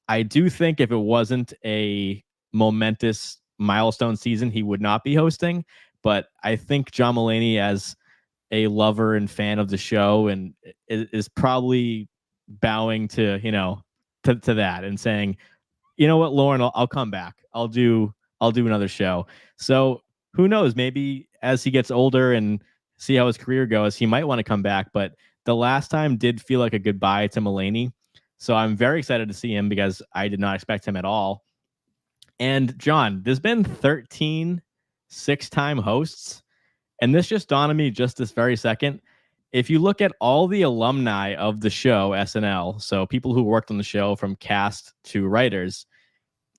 I do think if it wasn't a momentous milestone season, he would not be hosting. But I think John Mulaney, as a lover and fan of the show, and is probably bowing to, to that and saying, you know what, Lauren, I'll come back. I'll do another show. So who knows? Maybe as he gets older and see how his career goes, he might want to come back. But the last time did feel like a goodbye to Mulaney. So I'm very excited to see him because I did not expect him at all. And John, there's been 13 6-time hosts. And this just dawned on me just this very second. If you look at all the alumni of the show, SNL, so people who worked on the show from cast to writers,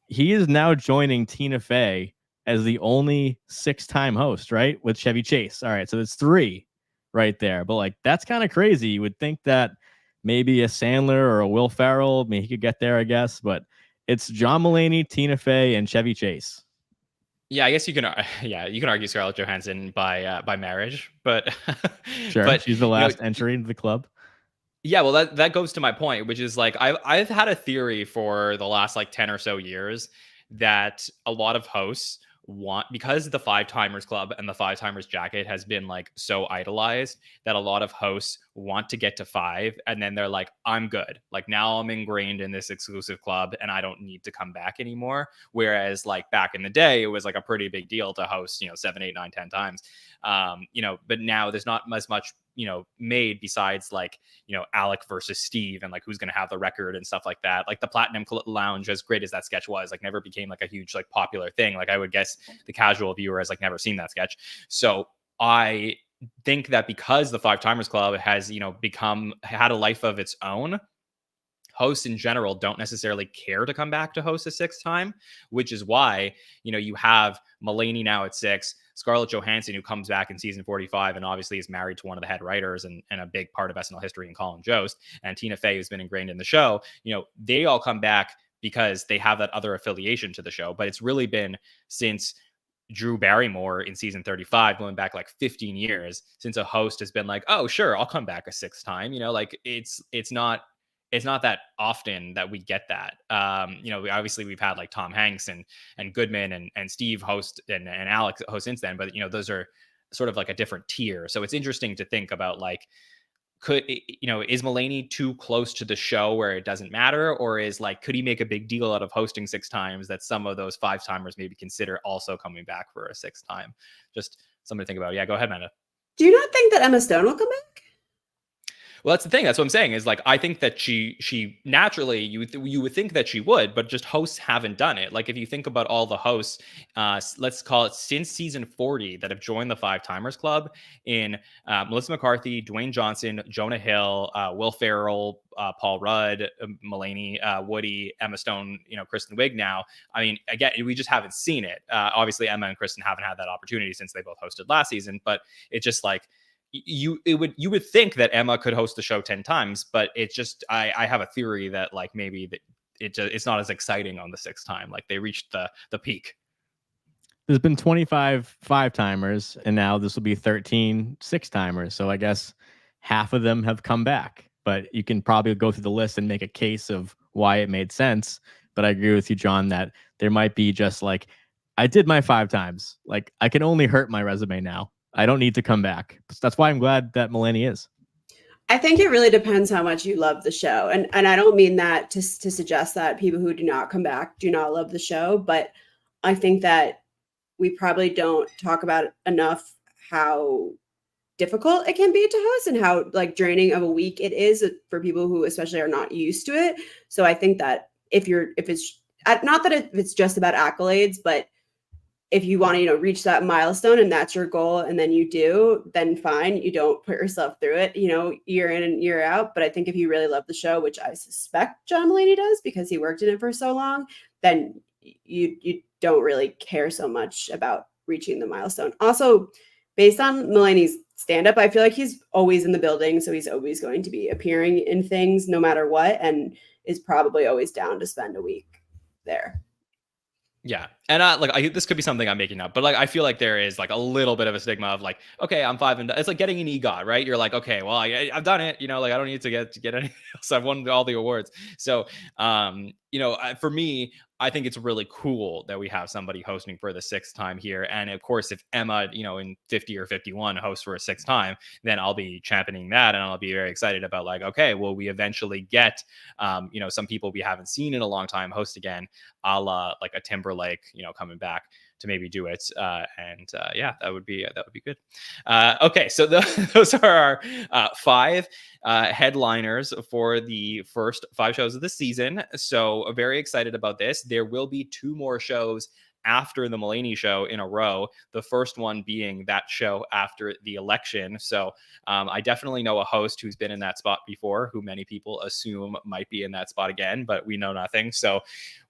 he is now joining Tina Fey as the only 6-time host, right? With Chevy Chase. All right, so it's 3 right there. But like, that's kind of crazy. You would think that maybe a Sandler or a Will Ferrell, he could get there, I guess. But it's John Mulaney, Tina Fey, and Chevy Chase. Yeah, I guess you can argue Scarlett Johansson by marriage, but sure, but she's the last entry into the club. Yeah, well, that goes to my point, which is like I've had a theory for the last like 10 or so years that a lot of hosts want, because the 5-timers club and the 5-timers jacket has been like so idolized, that a lot of hosts want to get to 5 and then they're like, I'm good. Like now I'm ingrained in this exclusive club and I don't need to come back anymore. Whereas like back in the day, it was like a pretty big deal to host, 7, 8, 9, 10 times. But now there's not as much made besides like, Alec versus Steve and like who's going to have the record and stuff like that. Like the Platinum Lounge, as great as that sketch was, like never became like a huge like popular thing. Like I would guess the casual viewer has like never seen that sketch. So I think that because the 5-timers club has, had a life of its own, hosts in general don't necessarily care to come back to host a 6th time, which is why, you have Mulaney now at 6, Scarlett Johansson, who comes back in season 45 and obviously is married to one of the head writers and a big part of SNL history in Colin Jost, and Tina Fey, who's been ingrained in the show. They all come back because they have that other affiliation to the show. But it's really been since Drew Barrymore in season 35, going back like 15 years, since a host has been like, oh, sure, I'll come back a 6th time. Like it's not that often that we get that. Obviously we've had like Tom Hanks and Goodman and Steve host and Alex host since then, but those are sort of like a different tier. So it's interesting to think about like, is Mulaney too close to the show where it doesn't matter, or could he make a big deal out of hosting 6 times that some of those 5-timers maybe consider also coming back for a 6th time? Just something to think about. Yeah, go ahead, Amanda. Do you not think that Emma Stone will come back? Well, that's the thing. That's what I'm saying is like, I think that she naturally, you would think that she would, but just hosts haven't done it. Like if you think about all the hosts, let's call it since season 40 that have joined the 5-timers club in Melissa McCarthy, Dwayne Johnson, Jonah Hill, Will Ferrell, Paul Rudd, Mulaney, Woody, Emma Stone, Kristen Wiig now. I mean, again, we just haven't seen it. Obviously Emma and Kristen haven't had that opportunity since they both hosted last season, but it's just like, you would think that Emma could host the show 10 times, but it's just I have a theory that like maybe that it's not as exciting on the 6th time. Like they reached the peak. there's been 25 5-timers, and now this will be 13 6-timers. So I guess half of them have come back. But you can probably go through the list and make a case of why it made sense. But I agree with you, John, that there might be just like, I did my 5 times. Like, I can only hurt my resume now. I don't need to come back. That's why I'm glad that Mulaney is. I think it really depends how much you love the show. And I don't mean that to suggest that people who do not come back do not love the show, but I think that we probably don't talk about enough how difficult it can be to host and how like draining of a week it is for people who especially are not used to it. So I think that if it's not that it's just about accolades, but if you want to, reach that milestone and that's your goal and then you do, then fine. You don't put yourself through it, year in and year out. But I think if you really love the show, which I suspect John Mulaney does because he worked in it for so long, then you don't really care so much about reaching the milestone. Also, based on Mulaney's stand-up, I feel like he's always in the building. So he's always going to be appearing in things no matter what, and is probably always down to spend a week there. Yeah. And this could be something I'm making up, but like, I feel like there is like a little bit of a stigma of like, okay, I'm 5 and it's like getting an EGOT, right? You're like, okay, well, I've done it, like I don't need to get anything else. I've won all the awards. So, for me, I think it's really cool that we have somebody hosting for the 6th time here. And of course, if Emma, in 50 or 51 hosts for a 6th time, then I'll be championing that. And I'll be very excited about like, okay, will we eventually get, some people we haven't seen in a long time host again, a la like a Timberlake, coming back to maybe do it. Yeah, that would be good. Okay. So those are our 5 headliners for the first 5 shows of the season. So very excited about this. There will be 2 more shows after the Mulaney show in a row, the first one being that show after the election. So I definitely know a host who's been in that spot before, who many people assume might be in that spot again, but we know nothing. So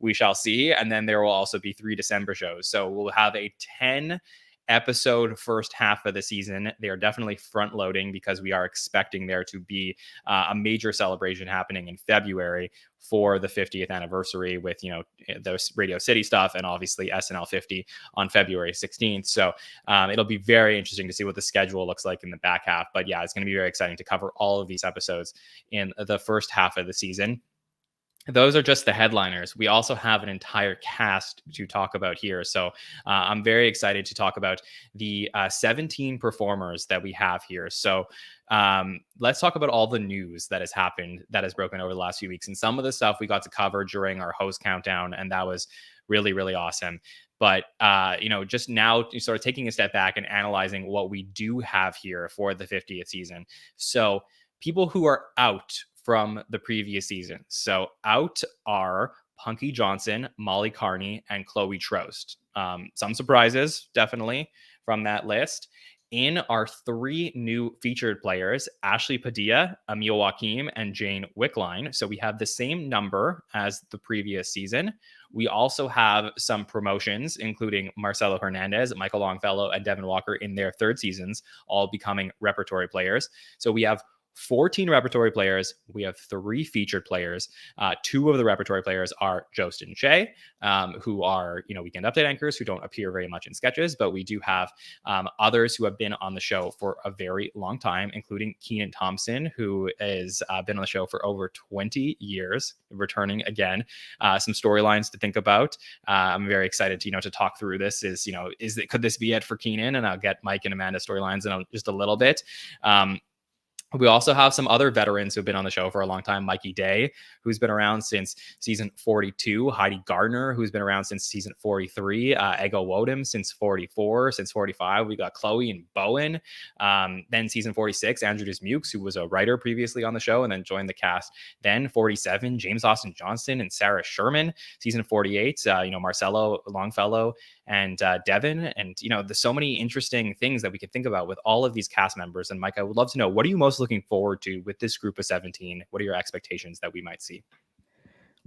we shall see. And then there will also be 3 December shows. So we'll have a 10 episode first half of the season. They are definitely front loading because we are expecting there to be a major celebration happening in February for the 50th anniversary with, the Radio City stuff and obviously SNL 50 on February 16th. So it'll be very interesting to see what the schedule looks like in the back half. But yeah, it's going to be very exciting to cover all of these episodes in the first half of the season. Those are just the headliners. We also have an entire cast to talk about here. So I'm very excited to talk about the 17 performers that we have here. So let's talk about all the news that has happened, that has broken over the last few weeks. And some of the stuff we got to cover during our host countdown. And that was really, really awesome. But, just now sort of taking a step back and analyzing what we do have here for the 50th season. So people who are out from the previous season. So out are Punky Johnson, Molly Carney, and Chloe Trost. Some surprises, definitely, from that list. In are 3 new featured players, Ashley Padilla, Emil Joachim, and Jane Wickline. So we have the same number as the previous season. We also have some promotions, including Marcelo Hernandez, Michael Longfellow, and Devin Walker in their 3rd seasons, all becoming repertory players. So we have 14 repertory players. We have 3 featured players. 2 of the repertory players are Jost and Shay, who are, weekend update anchors who don't appear very much in sketches, but we do have others who have been on the show for a very long time, including Keaton Thompson, who has been on the show for over 20 years, returning again. Some storylines to think about. I'm very excited to, to talk through this. Could this be it for Keaton? And I'll get Mike and Amanda storylines in just a little bit. We also have some other veterans who've been on the show for a long time. Mikey Day, who's been around since season 42. Heidi Gardner, who's been around since season 43. Ego Wodem since 44. Since 45, we got Chloe and Bowen. Then season 46, Andrew Dismukes, who was a writer previously on the show and then joined the cast. Then 47, James Austin Johnston and Sarah Sherman. Season 48, Marcelo Longfellow and Devin. And, there's so many interesting things that we could think about with all of these cast members. And Mike, I would love to know, what are you most looking forward to with this group of 17? What are your expectations that we might see?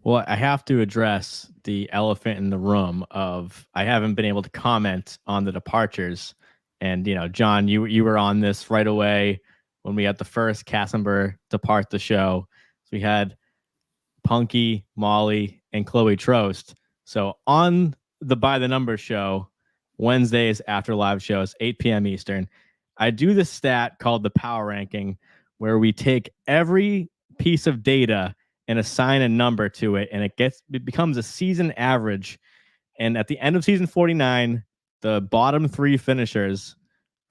Well, I have to address the elephant in the room of I haven't been able to comment on the departures. And, John, you were on this right away when we had the first cast member depart the show. So we had Punky, Molly, and Chloe Trost. So on the By the Numbers show, Wednesdays after live shows, 8 p.m. Eastern. I do this stat called the power ranking, where we take every piece of data and assign a number to it, and it becomes a season average. And at the end of season 49, the bottom 3 finishers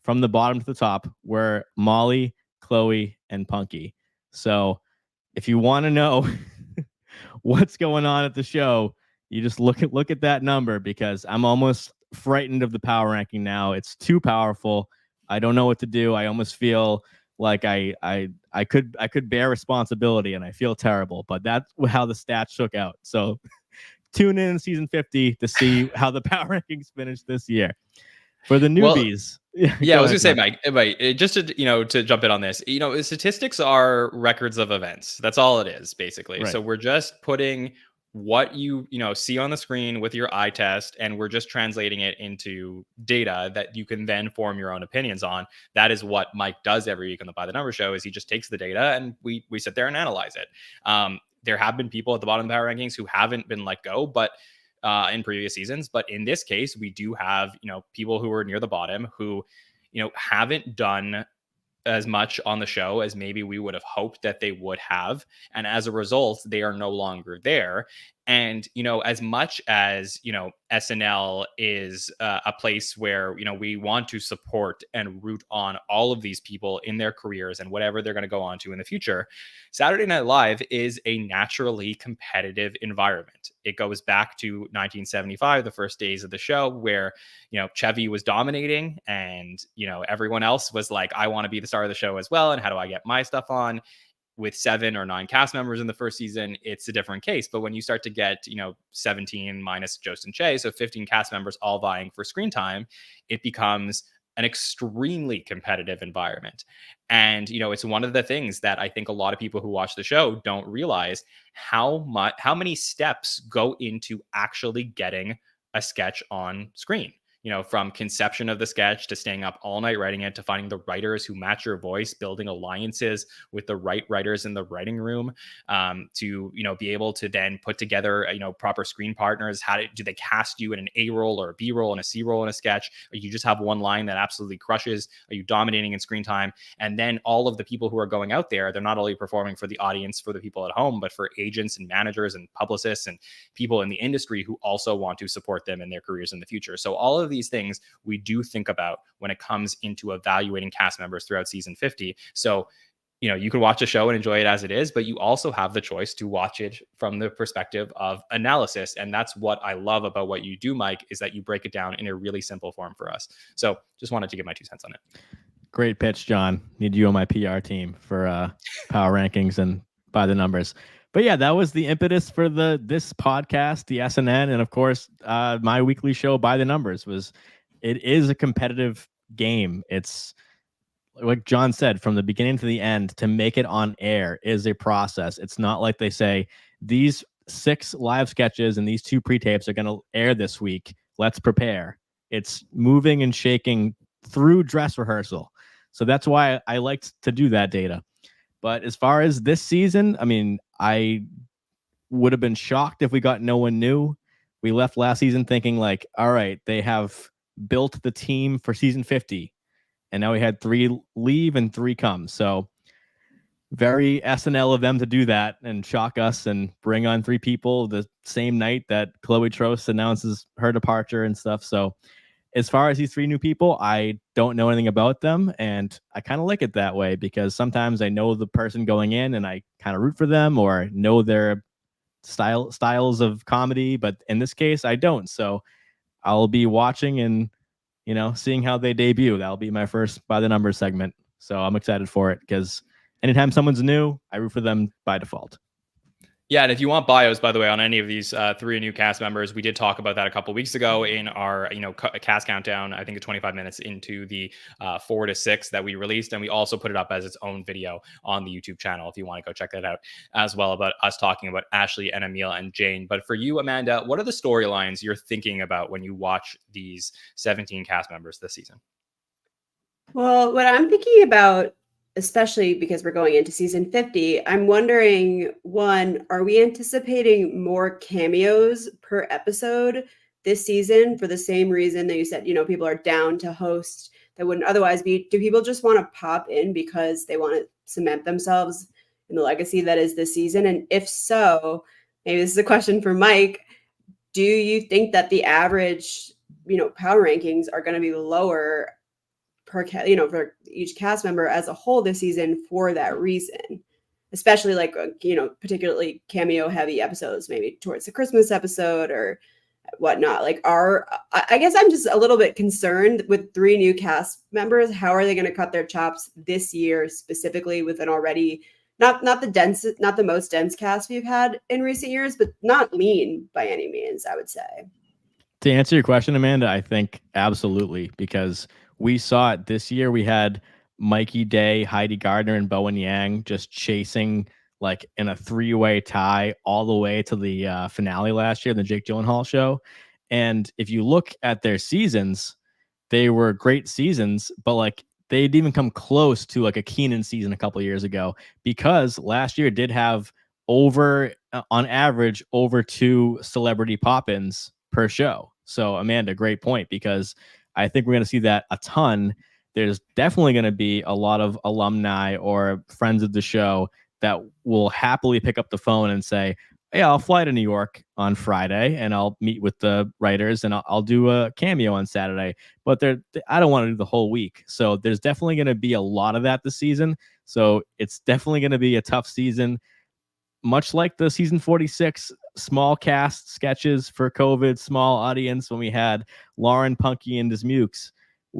from the bottom to the top were Molly, Chloe, and Punky. So if you want to know what's going on at the show, you just look at that number, because I'm almost frightened of the power ranking now. It's too powerful. I don't know what to do. I almost feel like I could bear responsibility, and I feel terrible. But that's how the stats shook out. So tune in season 50 to see how the power rankings finished this year. For the newbies. Yeah, I was gonna say, Mike, just to jump in on this, statistics are records of events. That's all it is, basically. Right. So we're just putting what you see on the screen with your eye test, and we're just translating it into data that you can then form your own opinions on. That is what Mike does every week on the By the Numbers show. Is he just takes the data and we sit there and analyze it. There have been people at the bottom of the power rankings who haven't been let go, but in previous seasons. But in this case, we do have, people who are near the bottom who, haven't done as much on the show as maybe we would have hoped that they would have. And as a result, they are no longer there. And, as much as, SNL is a place where, we want to support and root on all of these people in their careers and whatever they're going to go on to in the future, Saturday Night Live is a naturally competitive environment. It goes back to 1975, the first days of the show, where, Chevy was dominating and, everyone else was like, I want to be the star of the show as well. And how do I get my stuff on? With 7 or 9 cast members in the first season, it's a different case. But when you start to get, 17 minus Jost and Che, so 15 cast members all vying for screen time, it becomes an extremely competitive environment. And, it's one of the things that I think a lot of people who watch the show don't realize how many steps go into actually getting a sketch on screen. From conception of the sketch to staying up all night writing it, to finding the writers who match your voice, building alliances with the right writers in the writing room, to, be able to then put together, proper screen partners. Do they cast you in an A role or a B role and a C role in a sketch? Or you just have one line that absolutely crushes? Are you dominating in screen time? And then all of the people who are going out there, they're not only performing for the audience, for the people at home, but for agents and managers and publicists and people in the industry who also want to support them in their careers in the future. So all of these things we do think about when it comes into evaluating cast members throughout season 50. So, you can watch a show and enjoy it as it is, but you also have the choice to watch it from the perspective of analysis. And that's what I love about what you do, Mike, is that you break it down in a really simple form for us. So just wanted to give my 2 cents on it. Great pitch, John. Need you on my PR team for power rankings and By the Numbers. But yeah, that was the impetus for this podcast, the SNN, and of course, my weekly show, By the Numbers. It is a competitive game. It's like John said, from the beginning to the end, to make it on air is a process. It's not like they say, these 6 live sketches and these 2 pre-tapes are going to air this week. Let's prepare. It's moving and shaking through dress rehearsal. So that's why I liked to do that data. But as far as this season, I mean, I would have been shocked if we got no one new. We left last season thinking like, all right, they have built the team for season 50. And now we had 3 leave and 3 come. So very SNL of them to do that and shock us and bring on 3 people the same night that Chloe Trost announces her departure and stuff. So as far as these 3 new people, I don't know anything about them, and I kind of like it that way, because sometimes I know the person going in and I kind of root for them or know their styles of comedy, but in this case, I don't. So I'll be watching and, seeing how they debut. That'll be my first By the Numbers segment. So I'm excited for it, because anytime someone's new, I root for them by default. Yeah, and if you want bios, by the way, on any of these 3 new cast members, we did talk about that a couple of weeks ago in our, cast countdown. I think 25 minutes into the 4 to 6 that we released, and we also put it up as its own video on the YouTube channel if you want to go check that out as well, about us talking about Ashley and Emil and Jane. But for you, Amanda, what are the storylines you're thinking about when you watch these 17 cast members this season? Well, what I'm thinking about, especially because we're going into season 50, I'm wondering, one, are we anticipating more cameos per episode this season for the same reason that you said, people are down to host that wouldn't otherwise be? Do people just want to pop in because they want to cement themselves in the legacy that is this season? And if so, maybe this is a question for Mike. Do you think that the average, power rankings are going to be lower for each cast member as a whole this season for that reason? Especially particularly cameo heavy episodes, maybe towards the Christmas episode or whatnot. I guess I'm just a little bit concerned with 3 new cast members. How are they going to cut their chops this year, specifically with an already not the most dense cast we've had in recent years, but not lean by any means, I would say. To answer your question, Amanda, I think absolutely, because we saw it this year. We had Mikey Day, Heidi Gardner, and Bowen Yang just chasing in a 3-way tie all the way to the finale last year, the Jake Gyllenhaal show. And if you look at their seasons, they were great seasons, but they didn't even come close to a Keaton season a couple of years ago, because last year did have on average over 2 celebrity pop-ins per show. So Amanda, great point, because I think we're going to see that a ton. There's definitely going to be a lot of alumni or friends of the show that will happily pick up the phone and say, hey, I'll fly to New York on Friday and I'll meet with the writers and I'll do a cameo on Saturday. But I don't want to do the whole week. So there's definitely going to be a lot of that this season. So it's definitely going to be a tough season, much like the season 46 small cast sketches for COVID, small audience, when we had Lauren, Punky, and Dismukes,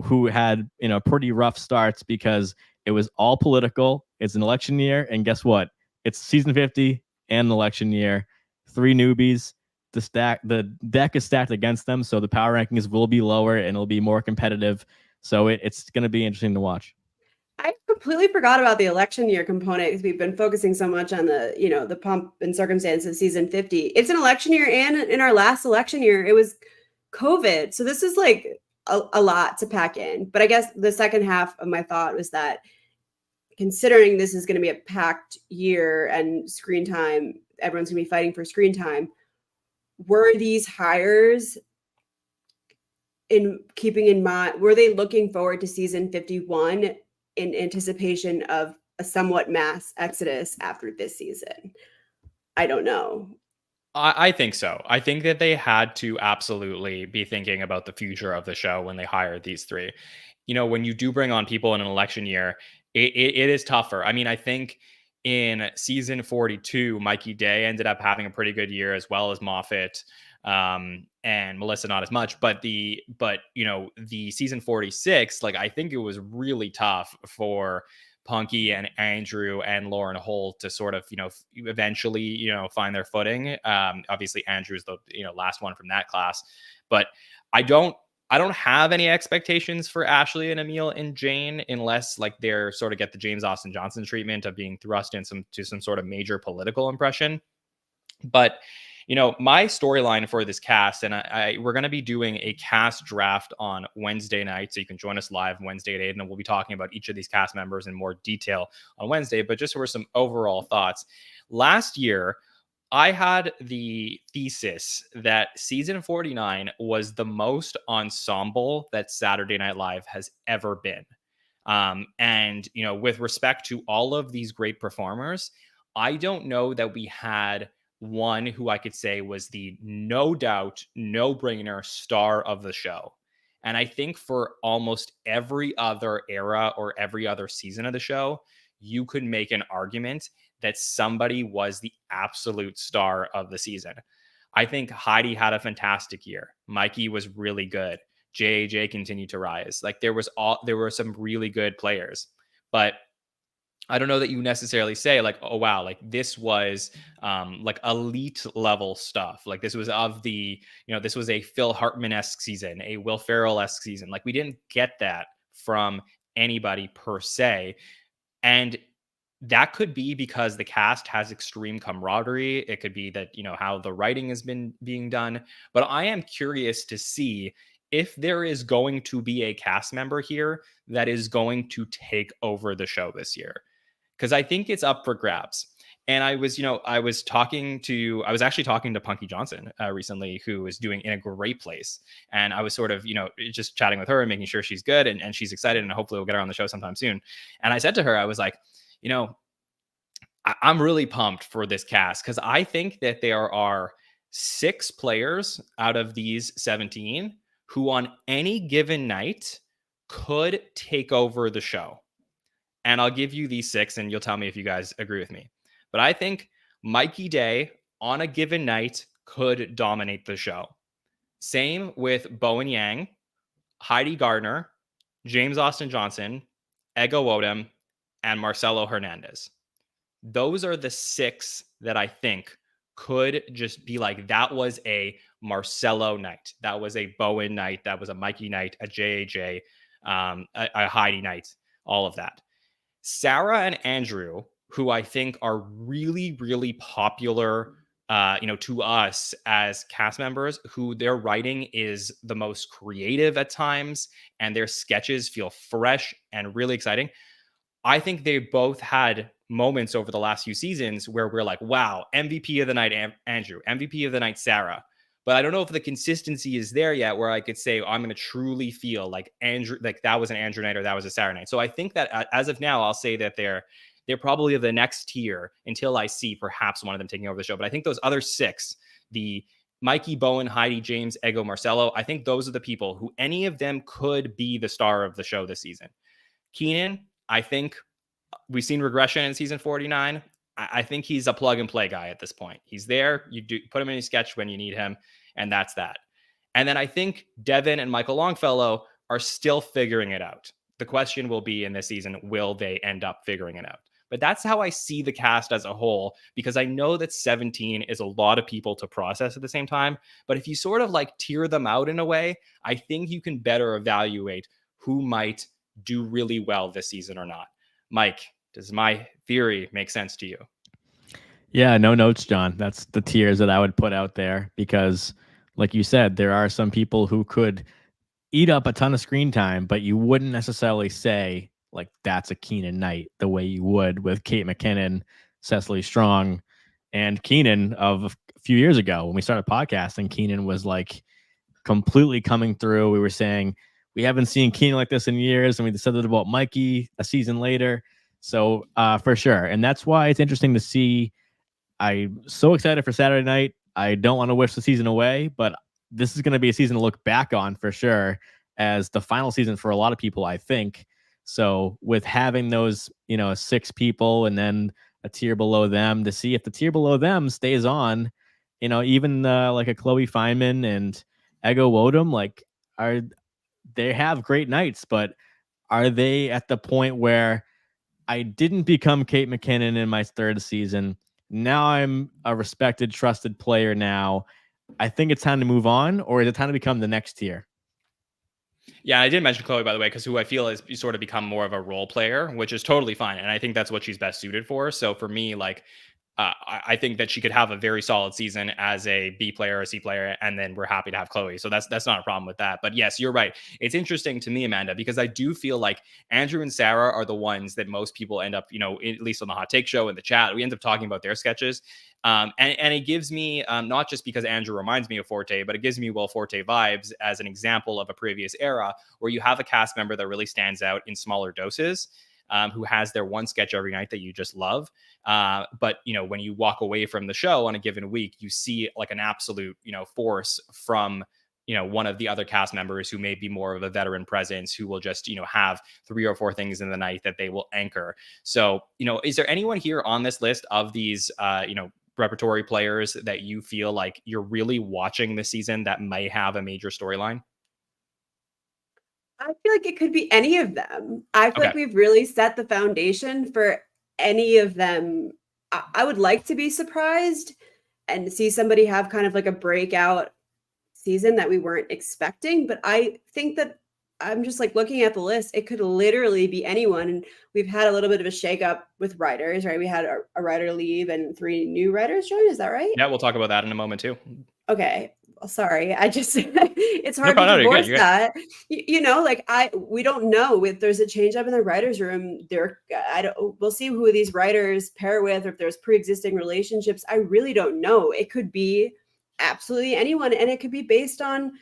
who had pretty rough starts because it was all political. It's an election year, and guess what? It's season 50 and an election year. 3 newbies. The deck is stacked against them, so the power rankings will be lower and it'll be more competitive. So it's going to be interesting to watch. I completely forgot about the election year component because we've been focusing so much on the pomp and circumstance of season 50. It's an election year, and in our last election year, it was COVID. So this is a lot to pack in. But I guess the second half of my thought was that, considering this is going to be a packed year and screen time, everyone's going to be fighting for screen time. Were these hires, in keeping in mind, were they looking forward to season 51 in anticipation of a somewhat mass exodus after this season? I don't know. I think so. I think that they had to absolutely be thinking about the future of the show when they hired these 3. When you do bring on people in an election year, it is tougher. I mean, I think in season 42, Mikey Day ended up having a pretty good year, as well as Moffat, and Melissa not as much. But the season 46, I think it was really tough for Punky and Andrew and Lauren Holt to sort of, eventually, find their footing. Obviously Andrew's the, last one from that class, but I don't have any expectations for Ashley and Emil and Jane, unless they're sort of get the James Austin Johnson treatment of being thrust into some sort of major political impression. But my storyline for this cast, and we're going to be doing a cast draft on Wednesday night. So you can join us live Wednesday at 8, and we'll be talking about each of these cast members in more detail on Wednesday. But just for some overall thoughts, last year, I had the thesis that season 49 was the most ensemble that Saturday Night Live has ever been. And, with respect to all of these great performers, I don't know that we had one who I could say was the no doubt, no-brainer star of the show. And I think for almost every other era or every other season of the show, you could make an argument that somebody was the absolute star of the season. I think Heidi had a fantastic year. Mikey was really good. JAJ continued to rise. There were some really good players, but I don't know that you necessarily say oh wow, this was elite level stuff. This was of the, this was a Phil Hartman-esque season, a Will Ferrell-esque season. We didn't get that from anybody per se. And that could be because the cast has extreme camaraderie. It could be that, how the writing has been being done. But I am curious to see if there is going to be a cast member here that is going to take over the show this year, because I think it's up for grabs. And I was actually talking to Punky Johnson recently, who is doing in a great place. And I was sort of, just chatting with her and making sure she's good and she's excited. And hopefully we'll get her on the show sometime soon. And I said to her, I was like, I'm really pumped for this cast because I think that there are 6 players out of these 17 who on any given night could take over the show. And I'll give you these 6 and you'll tell me if you guys agree with me. But I think Mikey Day on a given night could dominate the show. Same with Bowen Yang, Heidi Gardner, James Austin Johnson, Ego Odom, and Marcelo Hernandez. Those are the 6 that I think could just be like, that was a Marcelo night. That was a Bowen night. That was a Mikey night, a JAJ, a Heidi night, all of that. Sarah and Andrew, who I think are really, really popular, to us as cast members, who their writing is the most creative at times and their sketches feel fresh and really exciting. I think they both had moments over the last few seasons where we're like, wow, MVP of the night, Andrew, MVP of the night, Sarah. But I don't know if the consistency is there yet where I could say, I'm going to truly feel like Andrew, like that was an Andrew night or that was a Sarah night. So I think that as of now, I'll say that they're probably the next tier until I see perhaps one of them taking over the show. But I think those other 6, the Mikey, Bowen, Heidi, James, Ego, Marcelo, I think those are the people who any of them could be the star of the show this season. Keaton, I think we've seen regression in season 49. I think he's a plug and play guy at this point. He's there. You do put him in a sketch when you need him, and that's that. And then I think Devin and Michael Longfellow are still figuring it out. The question will be in this season, will they end up figuring it out? But that's how I see the cast as a whole, because I know that 17 is a lot of people to process at the same time. But if you sort of like tier them out in a way, I think you can better evaluate who might do really well this season or not. Mike, does my theory make sense to you? Yeah, no notes, John. That's the tiers that I would put out there because, like you said, there are some people who could eat up a ton of screen time, but you wouldn't necessarily say like that's a Keenan night the way you would with Kate McKinnon, Cecily Strong, and Keenan of a few years ago when we started podcasting. Keenan was like completely coming through. We were saying we haven't seen Keenan like this in years, and we said it about Mikey a season later. So for sure. And that's why it's interesting to see. I'm so excited for Saturday night. I don't want to wish the season away, but this is going to be a season to look back on for sure as the final season for a lot of people, I think. So with having those, 6 people and then a tier below them to see if the tier below them stays on, even like a Chloe Fineman and Ego Odom, like they have great nights, but are they at the point where I didn't become Kate McKinnon in my 3rd season? Now I'm a respected, trusted player now. I think it's time to move on, or is it time to become the next tier? Yeah, I did mention Chloe, by the way, because who I feel is sort of become more of a role player, which is totally fine. And I think that's what she's best suited for. So for me, like, I think that she could have a very solid season as a B player or a C player, and then we're happy to have Chloe. So that's not a problem with that. But yes, you're right. It's interesting to me, Amanda, because I do feel like Andrew and Sarah are the ones that most people end up, at least on the Hot Take Show in the chat, we end up talking about their sketches. And it gives me, not just because Andrew reminds me of Forte, but it gives me Will Forte vibes as an example of a previous era where you have a cast member that really stands out in smaller doses. Who has their one sketch every night that you just love. But, when you walk away from the show on a given week, you see like an absolute, force from, one of the other cast members who may be more of a veteran presence, who will just, have 3 or 4 things in the night that they will anchor. So, is there anyone here on this list of these, repertory players that you feel like you're really watching this season that may have a major storyline? I feel like it could be any of them. I feel like we've really set the foundation for any of them. I would like to be surprised and see somebody have kind of like a breakout season that we weren't expecting. But I think that I'm just like looking at the list. It could literally be anyone. And we've had a little bit of a shakeup with writers, right? We had a writer leave and 3 new writers join. Is that right? Yeah, we'll talk about that in a moment too. Okay. sorry, I just it's hard No, to you're good, divorce you're good. that. Like we don't know if there's a change up in the writers' room. We'll see who these writers pair with, or if there's pre-existing relationships. I really don't know. It could be absolutely anyone, and it could be based on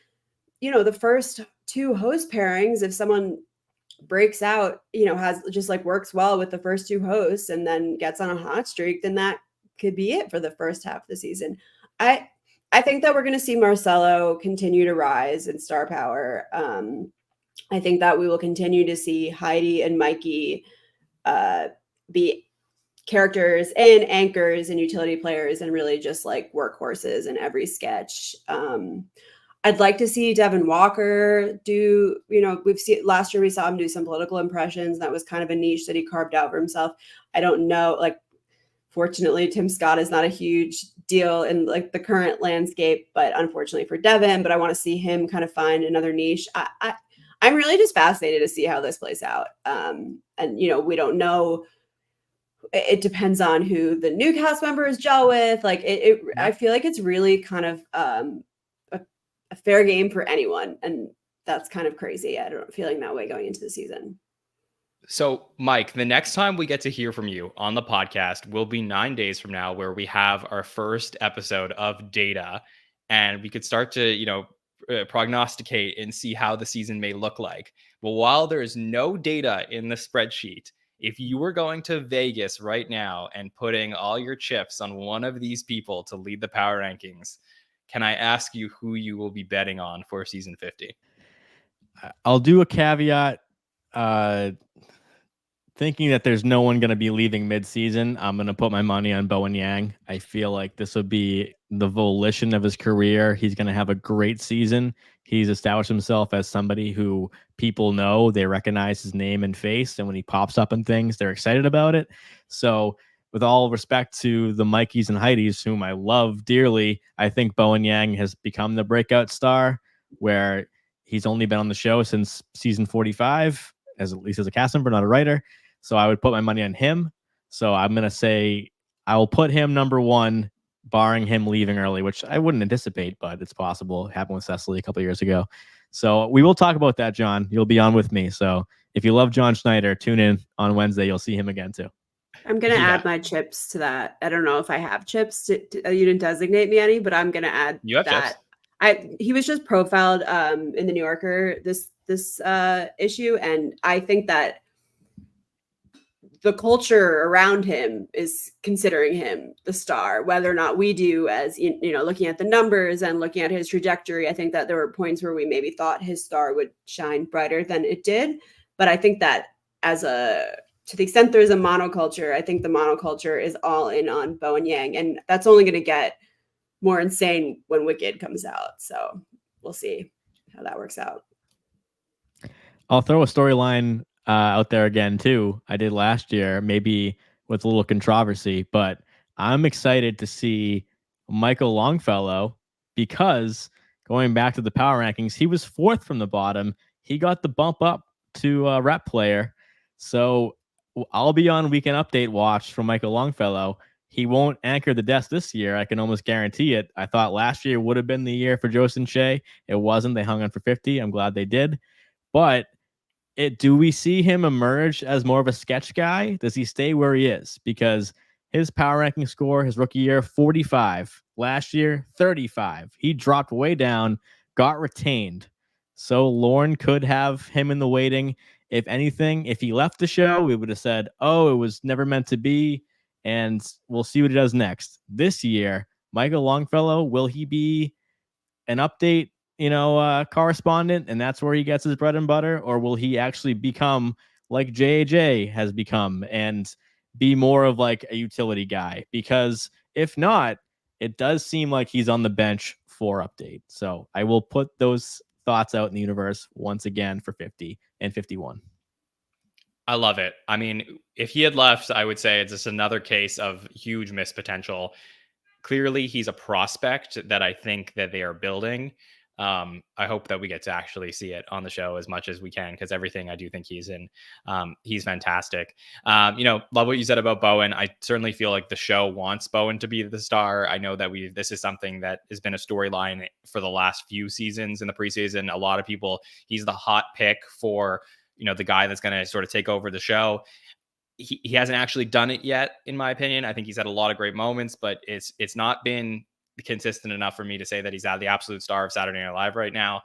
the first two host pairings. If someone breaks out, has just like works well with the first two hosts and then gets on a hot streak, then that could be it for the first half of the season. I think that we're going to see Marcelo continue to rise in star power. I think that we will continue to see Heidi and Mikey be characters and anchors and utility players and really just like workhorses in every sketch. I'd like to see Devin Walker do, we've seen last year we saw him do some political impressions. That was kind of a niche that he carved out for himself. I don't know, like, fortunately, Tim Scott is not a huge deal in like the current landscape, but unfortunately for Devin, but I want to see him kind of find another niche. I'm really just fascinated to see how this plays out. And, we don't know. It depends on who the new cast members gel with. Like I feel like it's really kind of a fair game for anyone. And that's kind of crazy. I don't feeling that way going into the season. So, Mike, the next time we get to hear from you on the podcast will be 9 days from now, where we have our first episode of data, and we could start to, prognosticate and see how the season may look like. But while there is no data in the spreadsheet, if you were going to Vegas right now and putting all your chips on one of these people to lead the power rankings, can I ask you who you will be betting on for season 50? I'll do a caveat. Thinking that there's no one going to be leaving mid-season, I'm going to put my money on Bowen Yang. I feel like this would be the volition of his career. He's going to have a great season. He's established himself as somebody who people know, they recognize his name and face, and when he pops up in things, they're excited about it. So with all respect to the Mikeys and Heidis, whom I love dearly, I think Bowen Yang has become the breakout star, where he's only been on the show since season 45, at least as a cast member, not a writer. So I would put my money on him. So I'm going to say I will put him number one, barring him leaving early, which I wouldn't anticipate, but it's possible. It happened with Cecily a couple of years ago. So we will talk about that, John. You'll be on with me. So if you love Jon Schneider, tune in on Wednesday. You'll see him again too. I'm going to add my chips to that. I don't know if I have chips. You didn't designate me any, but I'm going to add you have that. Chips. He was just profiled in the New Yorker this issue, and I think that the culture around him is considering him the star, whether or not we do, as looking at the numbers and looking at his trajectory. I think that there were points where we maybe thought his star would shine brighter than it did. But I think that to the extent there's a monoculture, I think the monoculture is all in on Bowen Yang, and that's only going to get more insane when Wicked comes out. So we'll see how that works out. I'll throw a storyline out there again too. I did last year, maybe with a little controversy, but I'm excited to see Michael Longfellow, because going back to the power rankings, he was fourth from the bottom. He got the bump up to rep player. So I'll be on Weekend Update watch for Michael Longfellow. He won't anchor the desk this year. I can almost guarantee it. I thought last year would have been the year for Joseph Shea. It wasn't. They hung on for 50. I'm glad they did. But do we see him emerge as more of a sketch guy? Does he stay where he is? Because his power ranking score, his rookie year, 45. Last year, 35. He dropped way down, got retained. So Lorne could have him in the waiting. If anything, if he left the show, we would have said, oh, it was never meant to be, and we'll see what he does next. This year, Michael Longfellow, will he be an update correspondent, and that's where he gets his bread and butter? Or will he actually become like JJ has become and be more of like a utility guy? Because if not, it does seem like he's on the bench for update. So I will put those thoughts out in the universe once again for 50 and 51. I love it. I mean, if he had left, I would say it's just another case of huge missed potential. Clearly, he's a prospect that I think that they are building. I hope that we get to actually see it on the show as much as we can, because everything I do think he's in, he's fantastic. Love what you said about Bowen. I certainly feel like the show wants Bowen to be the star. I know that this is something that has been a storyline for the last few seasons in the preseason. A lot of people, he's the hot pick for, the guy that's going to sort of take over the show. He hasn't actually done it yet, in my opinion. I think he's had a lot of great moments, but it's not been consistent enough for me to say that he's the absolute star of Saturday Night Live right now.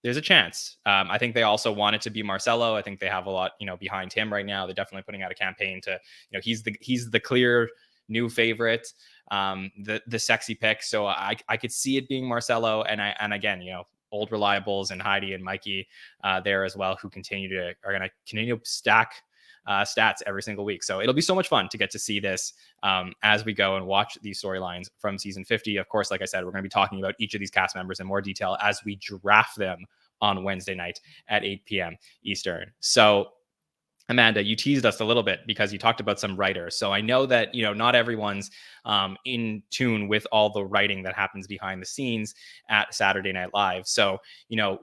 There's a chance. I think they also want it to be Marcelo. I think they have a lot, behind him right now. They're definitely putting out a campaign to, he's the clear new favorite, the sexy pick. So I could see it being Marcelo. And again, old reliables and Heidi and Mikey there as well, who are going to continue to stack stats every single week. So it'll be so much fun to get to see this as we go and watch these storylines from season 50. Of course, like I said, we're going to be talking about each of these cast members in more detail as we draft them on Wednesday night at 8 p.m. Eastern. So Amanda, you teased us a little bit because you talked about some writers. So I know that, not everyone's in tune with all the writing that happens behind the scenes at Saturday Night Live. So,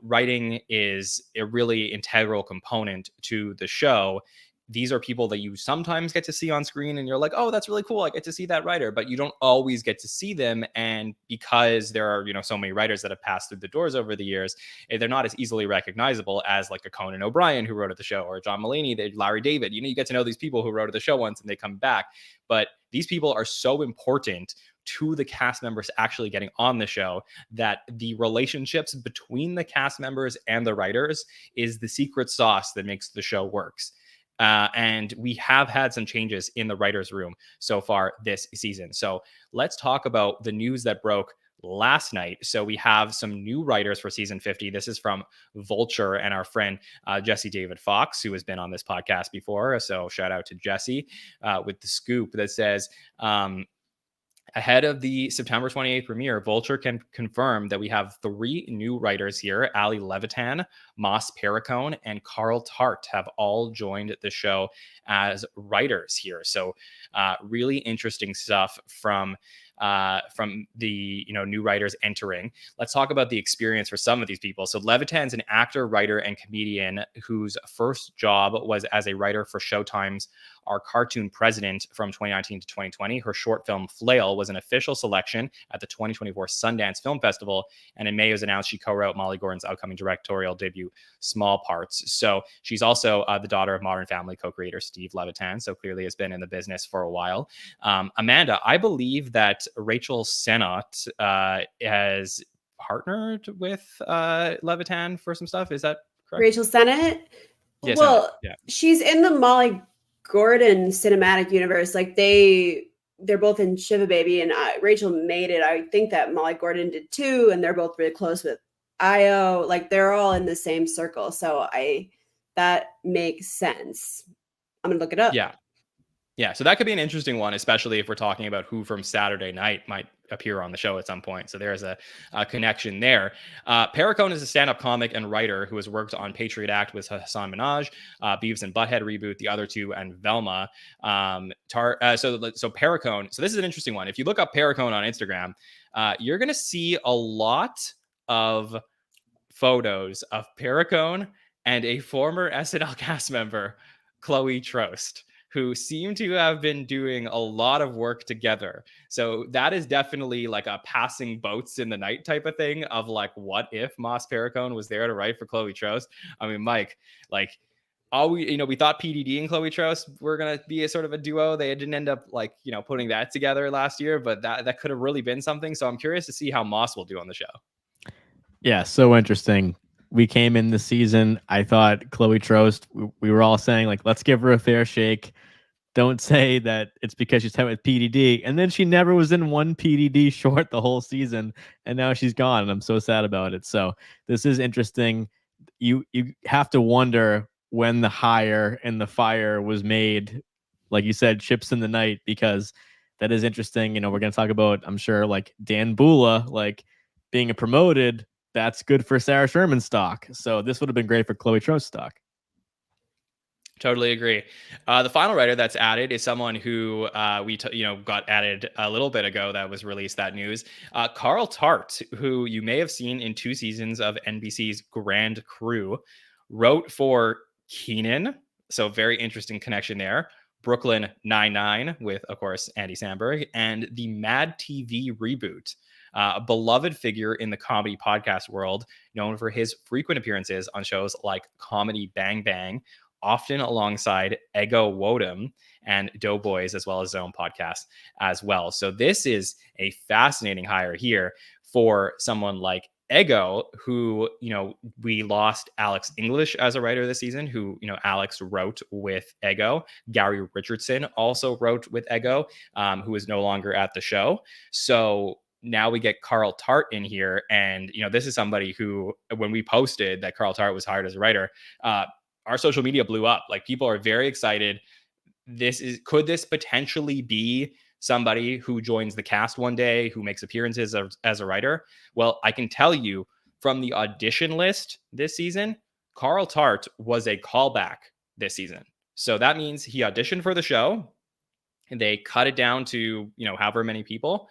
writing is a really integral component to the show. These are people that you sometimes get to see on screen and you're like, oh, that's really cool. I get to see that writer, but you don't always get to see them. And because there are, so many writers that have passed through the doors over the years, they're not as easily recognizable as like a Conan O'Brien who wrote at the show, or John Mulaney, Larry David. You get to know these people who wrote at the show once and they come back. But these people are so important to the cast members actually getting on the show that the relationships between the cast members and the writers is the secret sauce that makes the show works. And we have had some changes in the writer's room so far this season. So let's talk about the news that broke last night. So we have some new writers for season 50. This is from Vulture and our friend Jesse David Fox, who has been on this podcast before. So shout out to Jesse with the scoop that says, ahead of the September 28th premiere, Vulture can confirm that we have 3 new writers here. Ali Levitan, Moss Perricone, and Carl Tart have all joined the show as writers here. So really interesting stuff from the new writers entering. Let's talk about the experience for some of these people. So Levitan's an actor, writer, and comedian whose first job was as a writer for Showtime's Our Cartoon President from 2019 to 2020. Her short film Flail was an official selection at the 2024 Sundance Film Festival, and in May it was announced she co-wrote Molly Gordon's upcoming directorial debut, Small Parts. So she's also the daughter of Modern Family co-creator Steve Levitan, so clearly has been in the business for a while. Amanda, I believe that Rachel Sennott has partnered with Levitan for some stuff. Is that correct? Rachel Sennott? Yeah, well, Sennott. Yeah. She's in the Molly Gordon cinematic universe. Like they're both in Shiva Baby, and Rachel made it. I think that Molly Gordon did too, and they're both really close with Io. Like they're all in the same circle. So that makes sense. I'm gonna look it up. Yeah, so that could be an interesting one, especially if we're talking about who from Saturday Night might appear on the show at some point. So there's a connection there. Perricone is a stand-up comic and writer who has worked on Patriot Act with Hassan Minaj, Beavis and Butthead reboot, The Other Two, and Velma. So Perricone. So this is an interesting one. If you look up Perricone on Instagram, you're going to see a lot of photos of Perricone and a former SNL cast member, Chloe Trost, who seem to have been doing a lot of work together. So that is definitely like a passing boats in the night type of thing of like, what if Moss Perricone was there to write for Chloe Trost? I mean, Mike, like we thought PDD and Chloe Trost were going to be a sort of a duo. They didn't end up putting that together last year, but that could have really been something. So I'm curious to see how Moss will do on the show. Yeah, so interesting. We came in the season. I thought Chloe Trost, we were all saying, like, let's give her a fair shake. Don't say that it's because she's tight with PDD. And then she never was in one PDD short the whole season. And now she's gone. And I'm so sad about it. So this is interesting. You have to wonder when the hire and the fire was made. Like you said, ships in the night, because that is interesting. We're going to talk about, I'm sure, like Dan Bula, like being promoted. That's good for Sarah Sherman's stock. So this would have been great for Chloe Trost's stock. Totally agree. The final writer that's added is someone who got added a little bit ago that was released, that news. Carl Tart, who you may have seen in 2 seasons of NBC's Grand Crew, wrote for Keaton. So very interesting connection there. Brooklyn Nine-Nine with, of course, Andy Samberg, and the Mad TV reboot. A beloved figure in the comedy podcast world, known for his frequent appearances on shows like Comedy Bang Bang, often alongside Ego Wodum and Doughboys, as well as his own podcast as well. So this is a fascinating hire here for someone like Ego, who, we lost Alex English as a writer this season, who, Alex wrote with Ego. Gary Richardson also wrote with Ego, who is no longer at the show. So now we get Carl Tart in here. And, this is somebody who, when we posted that Carl Tart was hired as a writer, our social media blew up. Like, people are very excited. Could this potentially be somebody who joins the cast one day, who makes appearances as a writer? Well, I can tell you from the audition list this season, Carl Tart was a callback this season. So that means he auditioned for the show and they cut it down to, however many people.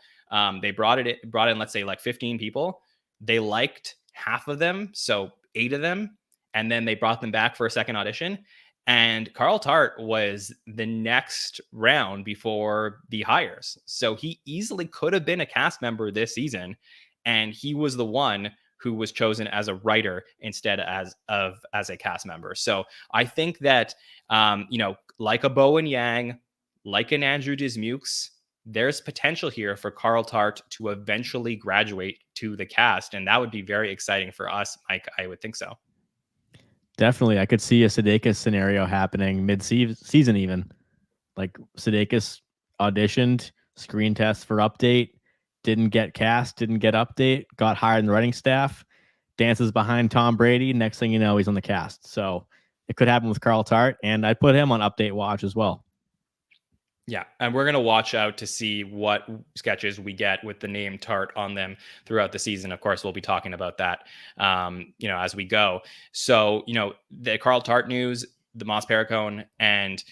They brought in, let's say, like 15 people. They liked half of them, so 8 of them. And then they brought them back for a second audition. And Carl Tart was the next round before the hires. So he easily could have been a cast member this season. And he was the one who was chosen as a writer instead as a cast member. So I think that, like a Bowen Yang, like an Andrew Dismukes, there's potential here for Carl Tart to eventually graduate to the cast. And that would be very exciting for us, Mike. I would think so. Definitely. I could see a Sudeikis scenario happening mid-season even. Like, Sudeikis auditioned, screen test for Update, didn't get cast, didn't get Update, got hired in the writing staff, dances behind Tom Brady. Next thing you know, he's on the cast. So it could happen with Carl Tart, and I'd put him on Update watch as well. Yeah, and we're going to watch out to see what sketches we get with the name Tart on them throughout the season. Of course, we'll be talking about that, as we go. So, the Carl Tart news, the Moss Paracone, and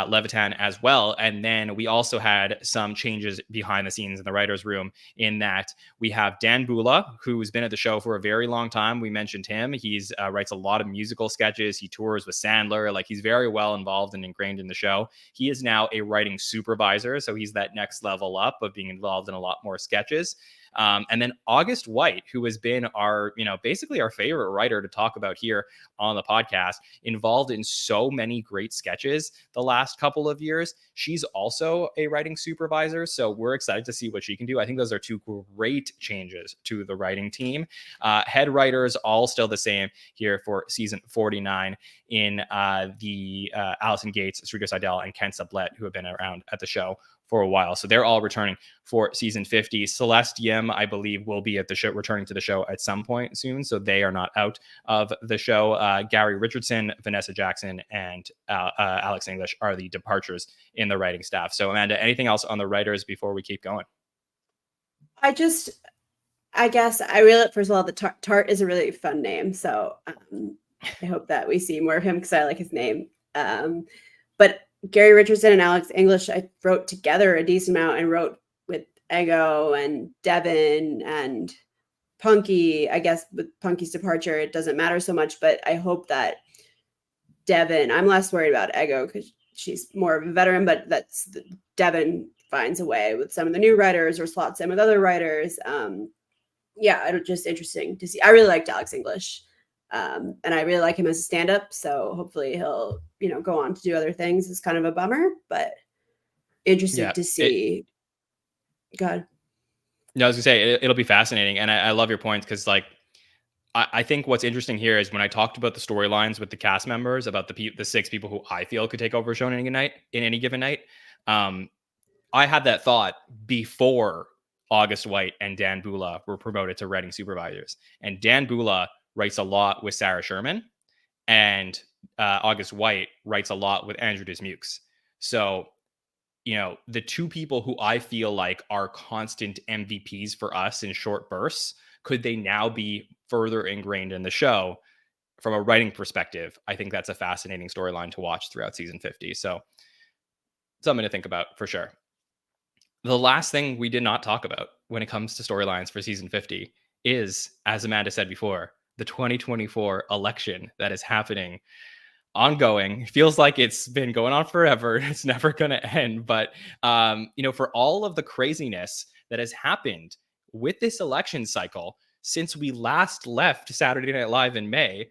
Levitan as well. And then we also had some changes behind the scenes in the writer's room, in that we have Dan Bula, who's been at the show for a very long time. We mentioned him. He's writes a lot of musical sketches. He tours with Sandler. Like, he's very well involved and ingrained in the show. He is now a writing supervisor. So he's that next level up of being involved in a lot more sketches. And then August White, who has been our, basically our favorite writer to talk about here on the podcast, involved in so many great sketches the last couple of years. She's also a writing supervisor. So we're excited to see what she can do. I think those are 2 great changes to the writing team. Head writers, all still the same here for season 49 in the Allison Gates, Srigo Seidel, and Ken Sublette, who have been around at the show for a while. So they're all returning for season 50. Celeste Yim, I believe, will be at the show, returning to the show at some point soon. So they are not out of the show. Gary Richardson, Vanessa Jackson, and Alex English are the departures in the writing staff. So, Amanda, anything else on the writers before we keep going? I guess I really, first of all, the Tart is a really fun name. So I hope that we see more of him because I like his name. But Gary Richardson and Alex English, I wrote together a decent amount, and wrote with Ego and Devin and Punky. I guess with Punky's departure, it doesn't matter so much, but I hope that Devin, I'm less worried about Ego because she's more of a veteran, but Devin finds a way with some of the new writers or slots in with other writers. It's just interesting to see. I really liked Alex English. And I really like him as a stand-up, so hopefully he'll, go on to do other things. It's kind of a bummer, but interested to see. God. No, I was gonna say it'll be fascinating, and I love your points because, like, I think what's interesting here is when I talked about the storylines with the cast members, about the 6 people who I feel could take over a show in any given night. I had that thought before August White and Dan Bula were promoted to writing supervisors, and Dan Bula writes a lot with Sarah Sherman, and August White writes a lot with Andrew Dismukes. So, the 2 people who I feel like are constant MVPs for us in short bursts, could they now be further ingrained in the show? from a writing perspective, I think that's a fascinating storyline to watch throughout season 50. So something to think about for sure. The last thing we did not talk about when it comes to storylines for season 50 is, as Amanda said before, the 2024 election that is happening ongoing. Feels like it's been going on forever. It's never going to end. But, for all of the craziness that has happened with this election cycle since we last left Saturday Night Live in May,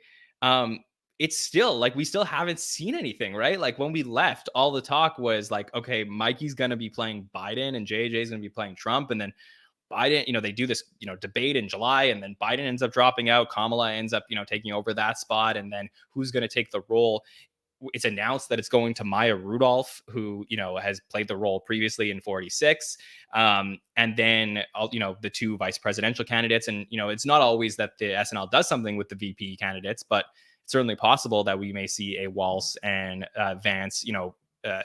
it's still like we still haven't seen anything, right? Like when we left, all the talk was like, okay, Mikey's going to be playing Biden and JJ's going to be playing Trump. And then Biden, they do this, debate in July, and then Biden ends up dropping out. Kamala ends up, taking over that spot. And then who's going to take the role? It's announced that it's going to Maya Rudolph, who, has played the role previously in 46. And then, the two vice presidential candidates. And, it's not always that the SNL does something with the VP candidates, but it's certainly possible that we may see a Walsh and Vance,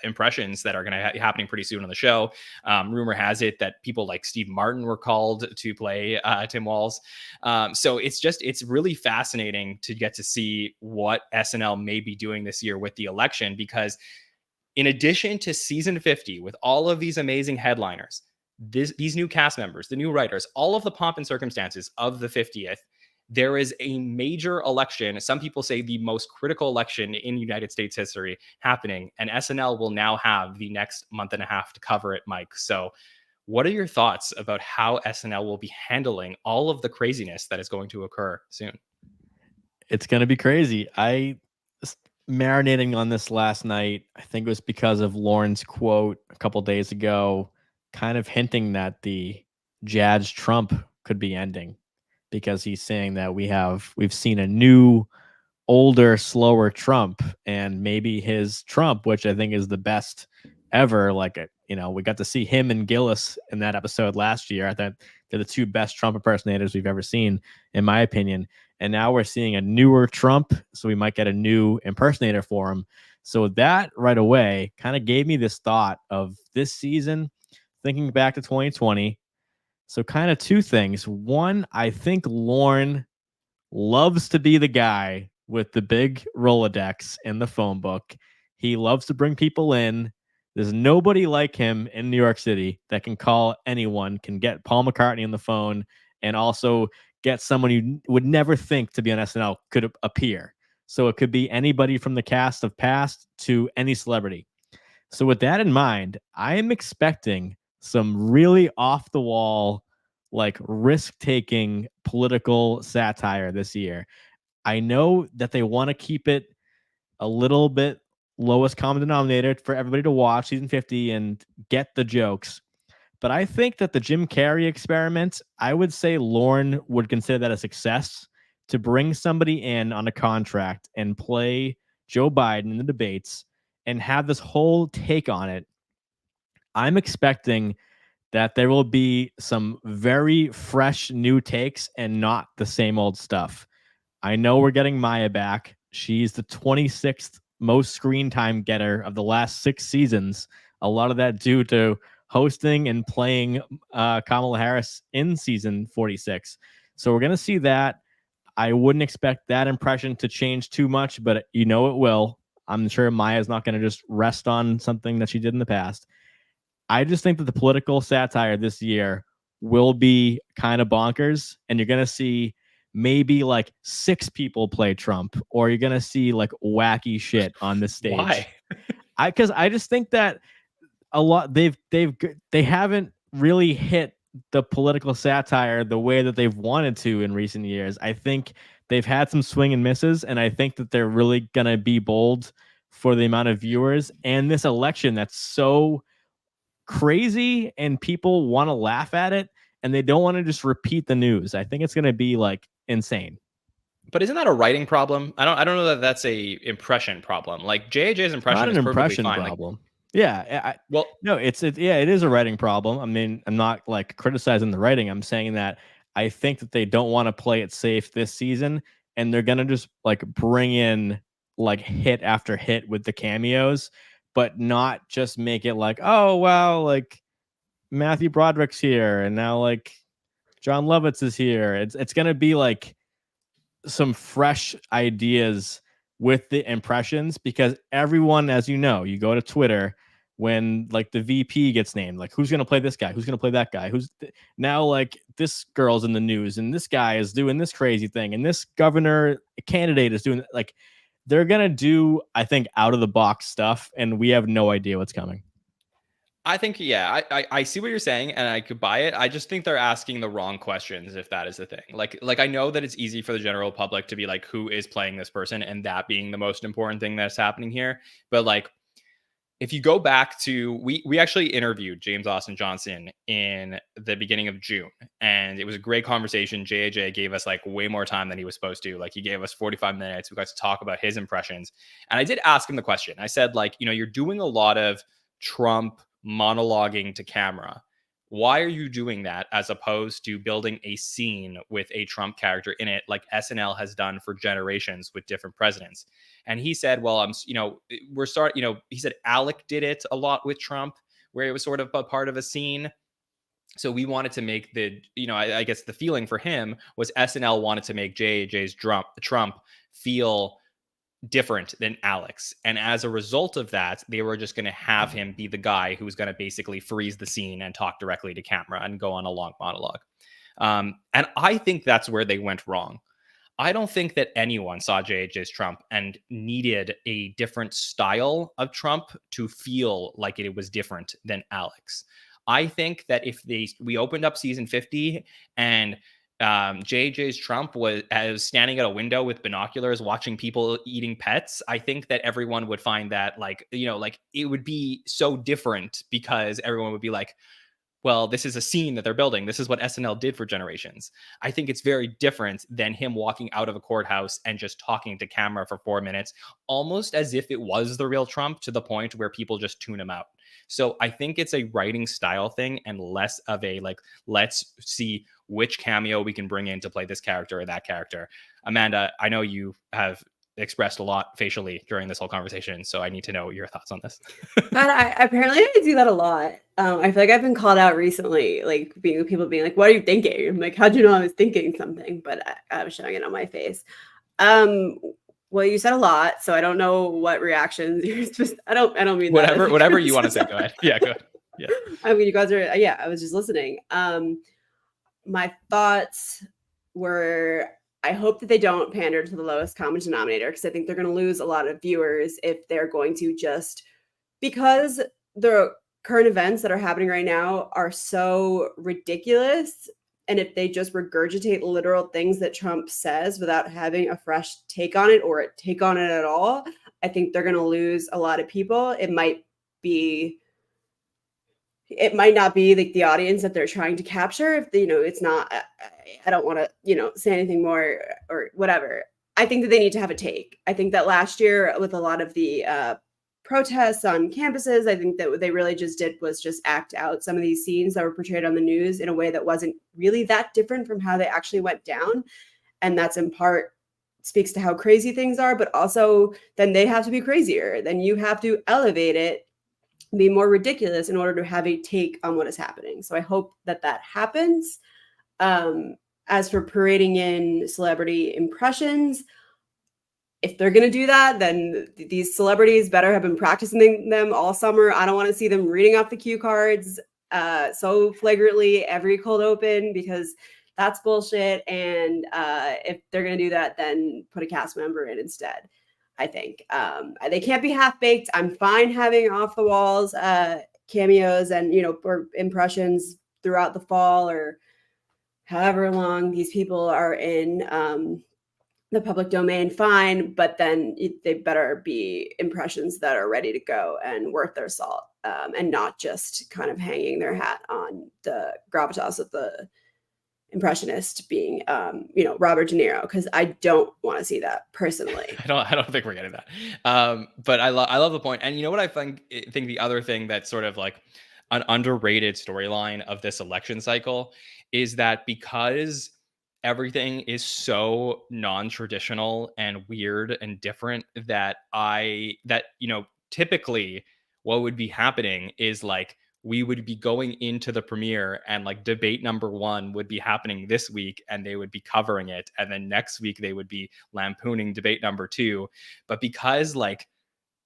impressions that are going to be happening pretty soon on the show. Rumor has it that people like Steve Martin were called to play Tim Walz. So it's really fascinating to get to see what SNL may be doing this year with the election, because in addition to season 50, with all of these amazing headliners, these new cast members, the new writers, all of the pomp and circumstances of the 50th, there is a major election. Some people say the most critical election in United States history happening, and SNL will now have the next month and a half to cover it, Mike. So what are your thoughts about how SNL will be handling all of the craziness that is going to occur soon? It's going to be crazy. I was marinating on this last night. I think it was because of Lauren's quote a couple days ago, kind of hinting that the Jazz Trump could be ending, because he's saying that we've seen a new, older, slower Trump, and maybe his Trump, which I think is the best ever. Like, we got to see him and Gillis in that episode last year. I thought they're the two best Trump impersonators we've ever seen, in my opinion. And now we're seeing a newer Trump, so we might get a new impersonator for him. So that right away kind of gave me this thought of this season, thinking back to 2020. So kind of two things. One, I think Lorne loves to be the guy with the big Rolodex in the phone book. He loves to bring people in. There's nobody like him in New York City that can call anyone, can get Paul McCartney on the phone, and also get someone you would never think to be on SNL could appear. So it could be anybody from the cast of Past to any celebrity. So with that in mind, I am expecting some really off the wall, like risk-taking political satire this year. I know that they want to keep it a little bit lowest common denominator for everybody to watch season 50 and get the jokes. But I think that the Jim Carrey experiment, I would say Lorne would consider that a success, to bring somebody in on a contract and play Joe Biden in the debates and have this whole take on it. I'm expecting that there will be some very fresh new takes and not the same old stuff. I know we're getting Maya back. She's the 26th most screen time getter of the last 6 seasons. A lot of that due to hosting and playing Kamala Harris in season 46. So we're going to see that. I wouldn't expect that impression to change too much, but it will. I'm sure Maya's not going to just rest on something that she did in the past. I just think that the political satire this year will be kind of bonkers, and you're going to see maybe like 6 people play Trump, or you're going to see like wacky shit on the stage. Why? Because I just think that a lot they haven't really hit the political satire the way that they've wanted to in recent years. I think they've had some swing and misses, and I think that they're really going to be bold for the amount of viewers and this election that's so crazy, and people want to laugh at it, and they don't want to just repeat the news. I think it's going to be like insane. But isn't that a writing problem? I don't know that that's a impression problem. Like JJ's impression is perfectly fine. Problem. Yeah. It is a writing problem. I mean, I'm not like criticizing the writing. I'm saying that I think that they don't want to play it safe this season, and they're going to just like bring in like hit after hit with the cameos, but not just make it like, oh, wow, like Matthew Broderick's here, and now like John Lovitz is here. It's going to be like some fresh ideas with the impressions, because everyone, as you know, you go to Twitter when like the VP gets named, like who's going to play this guy, who's going to play that guy, now like this girl's in the news and this guy is doing this crazy thing and this governor candidate is doing, like, they're going to do, I think, out of the box stuff, and we have no idea what's coming. I think, yeah, I see what you're saying, and I could buy it. I just think they're asking the wrong questions, if that is the thing. Like I know that it's easy for the general public to be like, who is playing this person, and that being the most important thing that's happening here. But like, if you go back to, we actually interviewed James Austin Johnson in the beginning of June, and it was a great conversation. JAJ gave us like way more time than he was supposed to. Like, he gave us 45 minutes. We got to talk about his impressions, and I did ask him the question. I said, like, you know, you're doing a lot of Trump monologuing to camera. Why are you doing that as opposed to building a scene with a Trump character in it, like SNL has done for generations with different presidents? And he said, well, he said Alec did it a lot with Trump, where it was sort of a part of a scene. So we wanted to make I guess the feeling for him was SNL wanted to make JJ's Trump feel different than Alex. And as a result of that, they were just going to have him be the guy who was going to basically freeze the scene and talk directly to camera and go on a long monologue. And I think that's where they went wrong. I don't think that anyone saw JJ's Trump and needed a different style of Trump to feel like it was different than Alex. I think that if we opened up season 50 and JJ's Trump was standing at a window with binoculars watching people eating pets, I think that everyone would find that like it would be so different, because everyone would be like, well, this is a scene that they're building. This is what SNL did for generations. I think it's very different than him walking out of a courthouse and just talking to camera for 4 minutes, almost as if it was the real Trump, to the point where people just tune him out. So I think it's a writing style thing and less of a like, let's see which cameo we can bring in to play this character or that character. Amanda, I know you have expressed a lot facially during this whole conversation, so I need to know your thoughts on this. But apparently I do that a lot. I feel like I've been called out recently, like people being like, what are you thinking? I'm like, how'd you know I was thinking something? But I was showing it on my face. Well, you said a lot, so I don't know what reactions you're supposed. I don't mean whatever that. Whatever you want to say. Go ahead. Yeah, go ahead. Yeah. I mean, you guys are. Yeah, I was just listening. My thoughts were, I hope that they don't pander to the lowest common denominator, because I think they're going to lose a lot of viewers if they're going to just, because the current events that are happening right now are so ridiculous. And if they just regurgitate literal things that Trump says without having a fresh take on it or a take on it at all, I think they're going to lose a lot of people. It might not be like the audience that they're trying to capture. If it's not, I don't want to, say anything more or whatever. I think that they need to have a take. I think that last year with a lot of the protests on campuses, I think that what they really just did was just act out some of these scenes that were portrayed on the news in a way that wasn't really that different from how they actually went down. And that's in part speaks to how crazy things are, but also then they have to be crazier. Then you have to elevate it, be more ridiculous in order to have a take on what is happening. So I hope that happens. As for parading in celebrity impressions, if they're going to do that, then these celebrities better have been practicing them all summer. I don't want to see them reading off the cue cards so flagrantly every cold open, because that's bullshit. And if they're going to do that, then put a cast member in instead. I think they can't be half-baked. I'm fine having off the walls cameos and, or impressions throughout the fall or however long these people are in the public domain, fine, but then they better be impressions that are ready to go and worth their salt, and not just kind of hanging their hat on the gravitas of the impressionist being, Robert De Niro, because I don't want to see that personally. I don't think we're getting that. But I love the point. And you know what I think the other thing that's sort of like an underrated storyline of this election cycle is that because everything is so non-traditional and weird and different that typically what would be happening is like we would be going into the premiere and like debate number 1 would be happening this week and they would be covering it. And then next week they would be lampooning debate number 2. But because like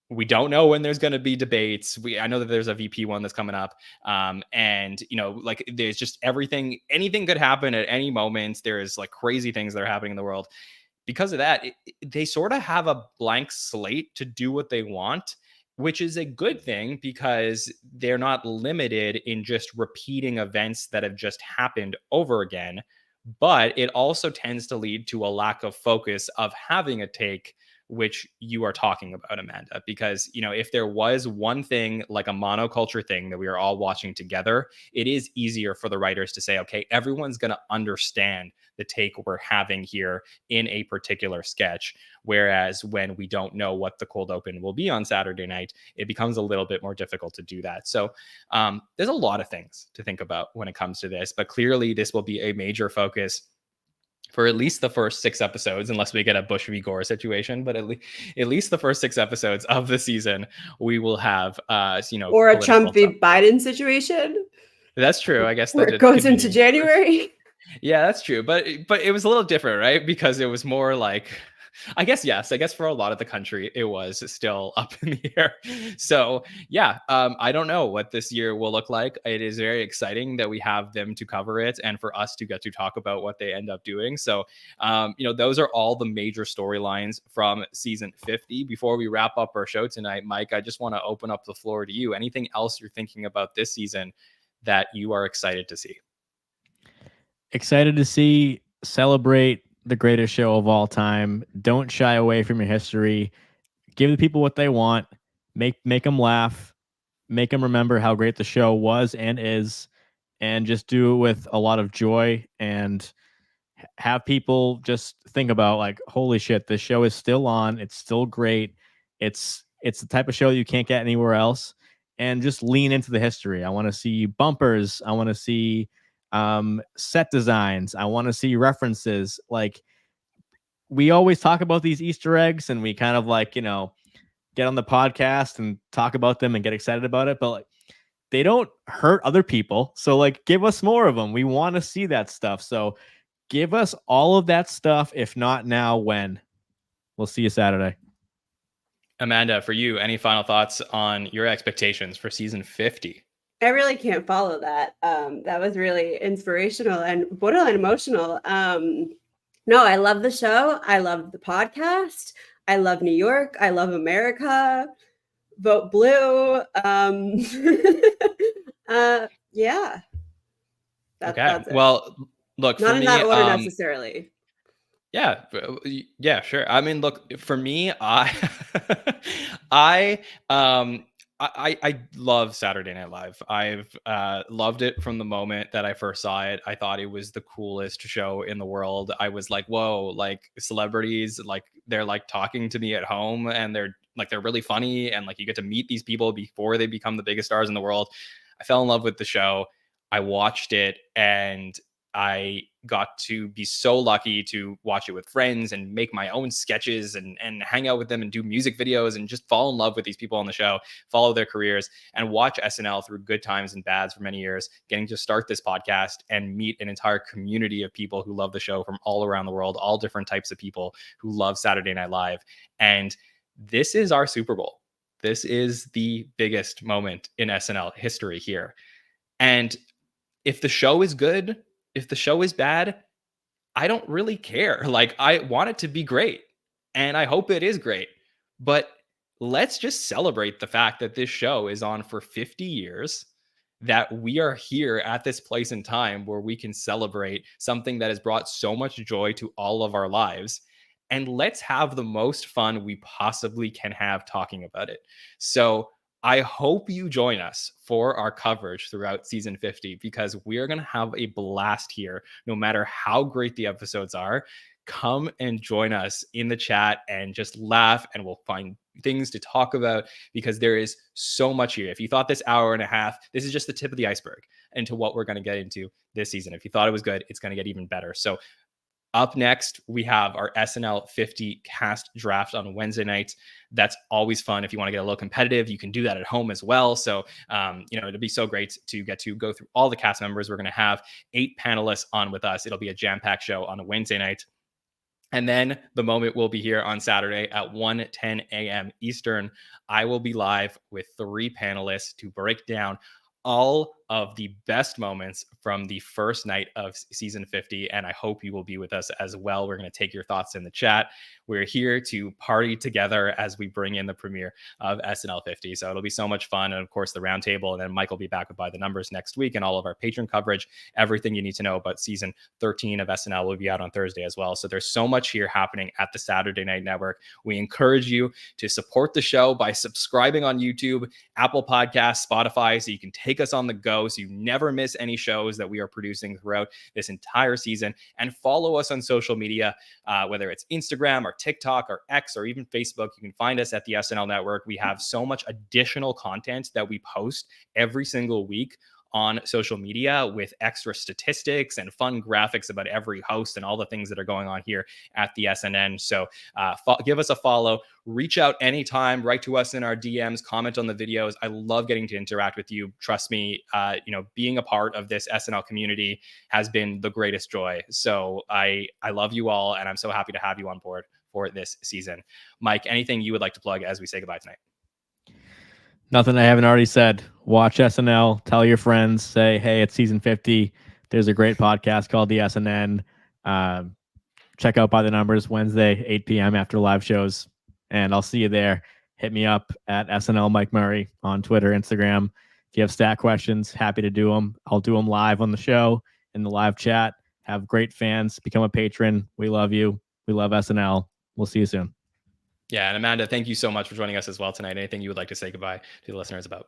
we don't know when there's going to be debates. I know that there's a VP one that's coming up. And, you know, like there's just anything could happen at any moment. There's like crazy things that are happening in the world. Because of that, they sort of have a blank slate to do what they want, which is a good thing because they're not limited in just repeating events that have just happened over again. But it also tends to lead to a lack of focus of having a take, which you are talking about, Amanda, because, you know, if there was one thing like a monoculture thing that we are all watching together, it is easier for the writers to say, okay, everyone's going to understand the take we're having here in a particular sketch. Whereas when we don't know what the cold open will be on Saturday night, it becomes a little bit more difficult to do that. So there's a lot of things to think about when it comes to this, but clearly this will be a major focus for at least the first 6 episodes, unless we get a Bush v. Gore situation. But at least the first 6 episodes of the season, we will have, you know, or a Trump v. Biden situation. That's true. I guess where it goes into January. Yeah, that's true. But it was a little different, right? Because it was more like, I guess for a lot of the country, it was still up in the air. So yeah, I don't know what this year will look like. It is very exciting that we have them to cover it and for us to get to talk about what they end up doing. So, you know, those are all the major storylines from season 50. Before we wrap up our show tonight, Mike, I just want to open up the floor to you. Anything else you're thinking about this season that you are excited to see? Excited to see, celebrate the greatest show of all time. Don't shy away from your history. Give the people what they want. Make them laugh. Make them remember how great the show was and is, and just do it with a lot of joy and have people just think about like, holy shit, this show is still on. It's still great. It's the type of show you can't get anywhere else. And just lean into the history. I want to see bumpers. I want to see set designs. I want to see references. Like, we always talk about these Easter eggs and we kind of like, you know, get on the podcast and talk about them and get excited about it, but like, they don't hurt other people. So like, give us more of them. We want to see that stuff. So give us all of that stuff. If not now, when? We'll see you Saturday. Amanda, for you, any final thoughts on your expectations for season 50? I really can't follow that. That was really inspirational and borderline emotional. No, I love the show. I love the podcast. I love New York. I love America. Vote blue. Yeah. That's it. Well, look, not for in me, that order necessarily. Yeah, sure. I mean, look, for me, I love Saturday Night Live. I've loved it from the moment that I first saw it. I thought it was the coolest show in the world. I was like, whoa, like celebrities, like they're like talking to me at home and they're really funny. And like you get to meet these people before they become the biggest stars in the world. I fell in love with the show. I watched it and I got to be so lucky to watch it with friends and make my own sketches and hang out with them and do music videos and just fall in love with these people on the show, follow their careers and watch SNL through good times and bads for many years, getting to start this podcast and meet an entire community of people who love the show from all around the world, all different types of people who love Saturday Night Live. And this is our Super Bowl. This is the biggest moment in SNL history here. And if the show is good, if the show is bad, I don't really care. Like, I want it to be great and I hope it is great, but let's just celebrate the fact that this show is on for 50 years, that we are here at this place in time where we can celebrate something that has brought so much joy to all of our lives. And let's have the most fun we possibly can have talking about it. So I hope you join us for our coverage throughout season 50, because we are going to have a blast here, no matter how great the episodes are. Come and join us in the chat and just laugh, and we'll find things to talk about because there is so much here. If you thought this hour and a half, this is just the tip of the iceberg into what we're going to get into this season. If you thought it was good, it's going to get even better. So Up next, we have our SNL 50 cast draft on Wednesday nights. That's always fun. If you want to get a little competitive, you can do that at home as well. So, it'll be so great to get to go through all the cast members. We're going to have 8 panelists on with us. It'll be a jam-packed show on a Wednesday night. And then the moment will be here on Saturday at 1:10 a.m. Eastern. I will be live with 3 panelists to break down all of the best moments from the first night of season 50. And I hope you will be with us as well. We're going to take your thoughts in the chat. We're here to party together as we bring in the premiere of SNL 50. So it'll be so much fun. And of course, the roundtable. And then Mike will be back with By the Numbers next week, and all of our patron coverage. Everything you need to know about season 13 of SNL will be out on Thursday as well. So there's so much here happening at the Saturday Night Network. We encourage you to support the show by subscribing on YouTube, Apple Podcasts, Spotify, so you can take us on the go, so you never miss any shows that we are producing throughout this entire season. And follow us on social media, whether it's Instagram or TikTok or X or even Facebook. You can find us at the SNL Network. We have so much additional content that we post every single week on social media, with extra statistics and fun graphics about every host and all the things that are going on here at the SNN. So give us a follow, reach out anytime, write to us in our DMs, comment on the videos. I love getting to interact with you. Trust me, being a part of this SNL community has been the greatest joy. So I love you all, and I'm so happy to have you on board for this season. Mike, anything you would like to plug as we say goodbye tonight? Nothing I haven't already said. Watch SNL. Tell your friends. Say, hey, it's season 50. There's a great podcast called The SNN. Check out By the Numbers Wednesday, 8 p.m. after live shows. And I'll see you there. Hit me up at SNL Mike Murray on Twitter, Instagram. If you have stat questions, happy to do them. I'll do them live on the show, in the live chat. Have great fans. Become a patron. We love you. We love SNL. We'll see you soon. Yeah, and Amanda, thank you so much for joining us as well tonight. Anything you would like to say goodbye to the listeners about?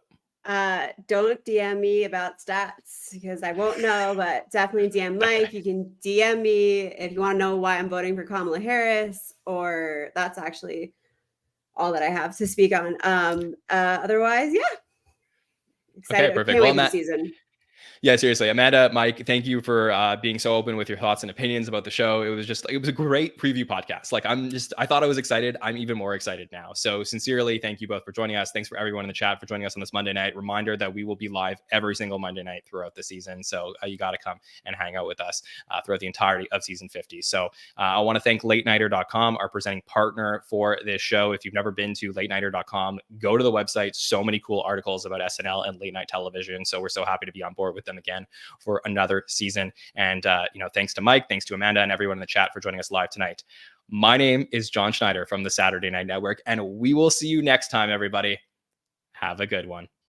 Don't DM me about stats, because I won't know, but definitely DM Mike. You can DM me if you want to know why I'm voting for Kamala Harris, or that's actually all that I have to speak on. Otherwise, yeah. Excited. Okay, perfect. Can't wait for the season. Yeah, seriously. Amanda, Mike, thank you for being so open with your thoughts and opinions about the show. It was a great preview podcast. I thought I was excited. I'm even more excited now. So sincerely, thank you both for joining us. Thanks for everyone in the chat for joining us on this Monday night. Reminder that we will be live every single Monday night throughout the season. So you got to come and hang out with us throughout the entirety of season 50. So I want to thank LateNighter.com, our presenting partner for this show. If you've never been to LateNighter.com, go to the website. So many cool articles about SNL and late night television. So we're so happy to be on board with them again for another season. And thanks to Mike, thanks to Amanda, and everyone in the chat for joining us live tonight. My name is Jon Schneider from the Saturday Night Network, and we will see you next time, everybody. Have a good one.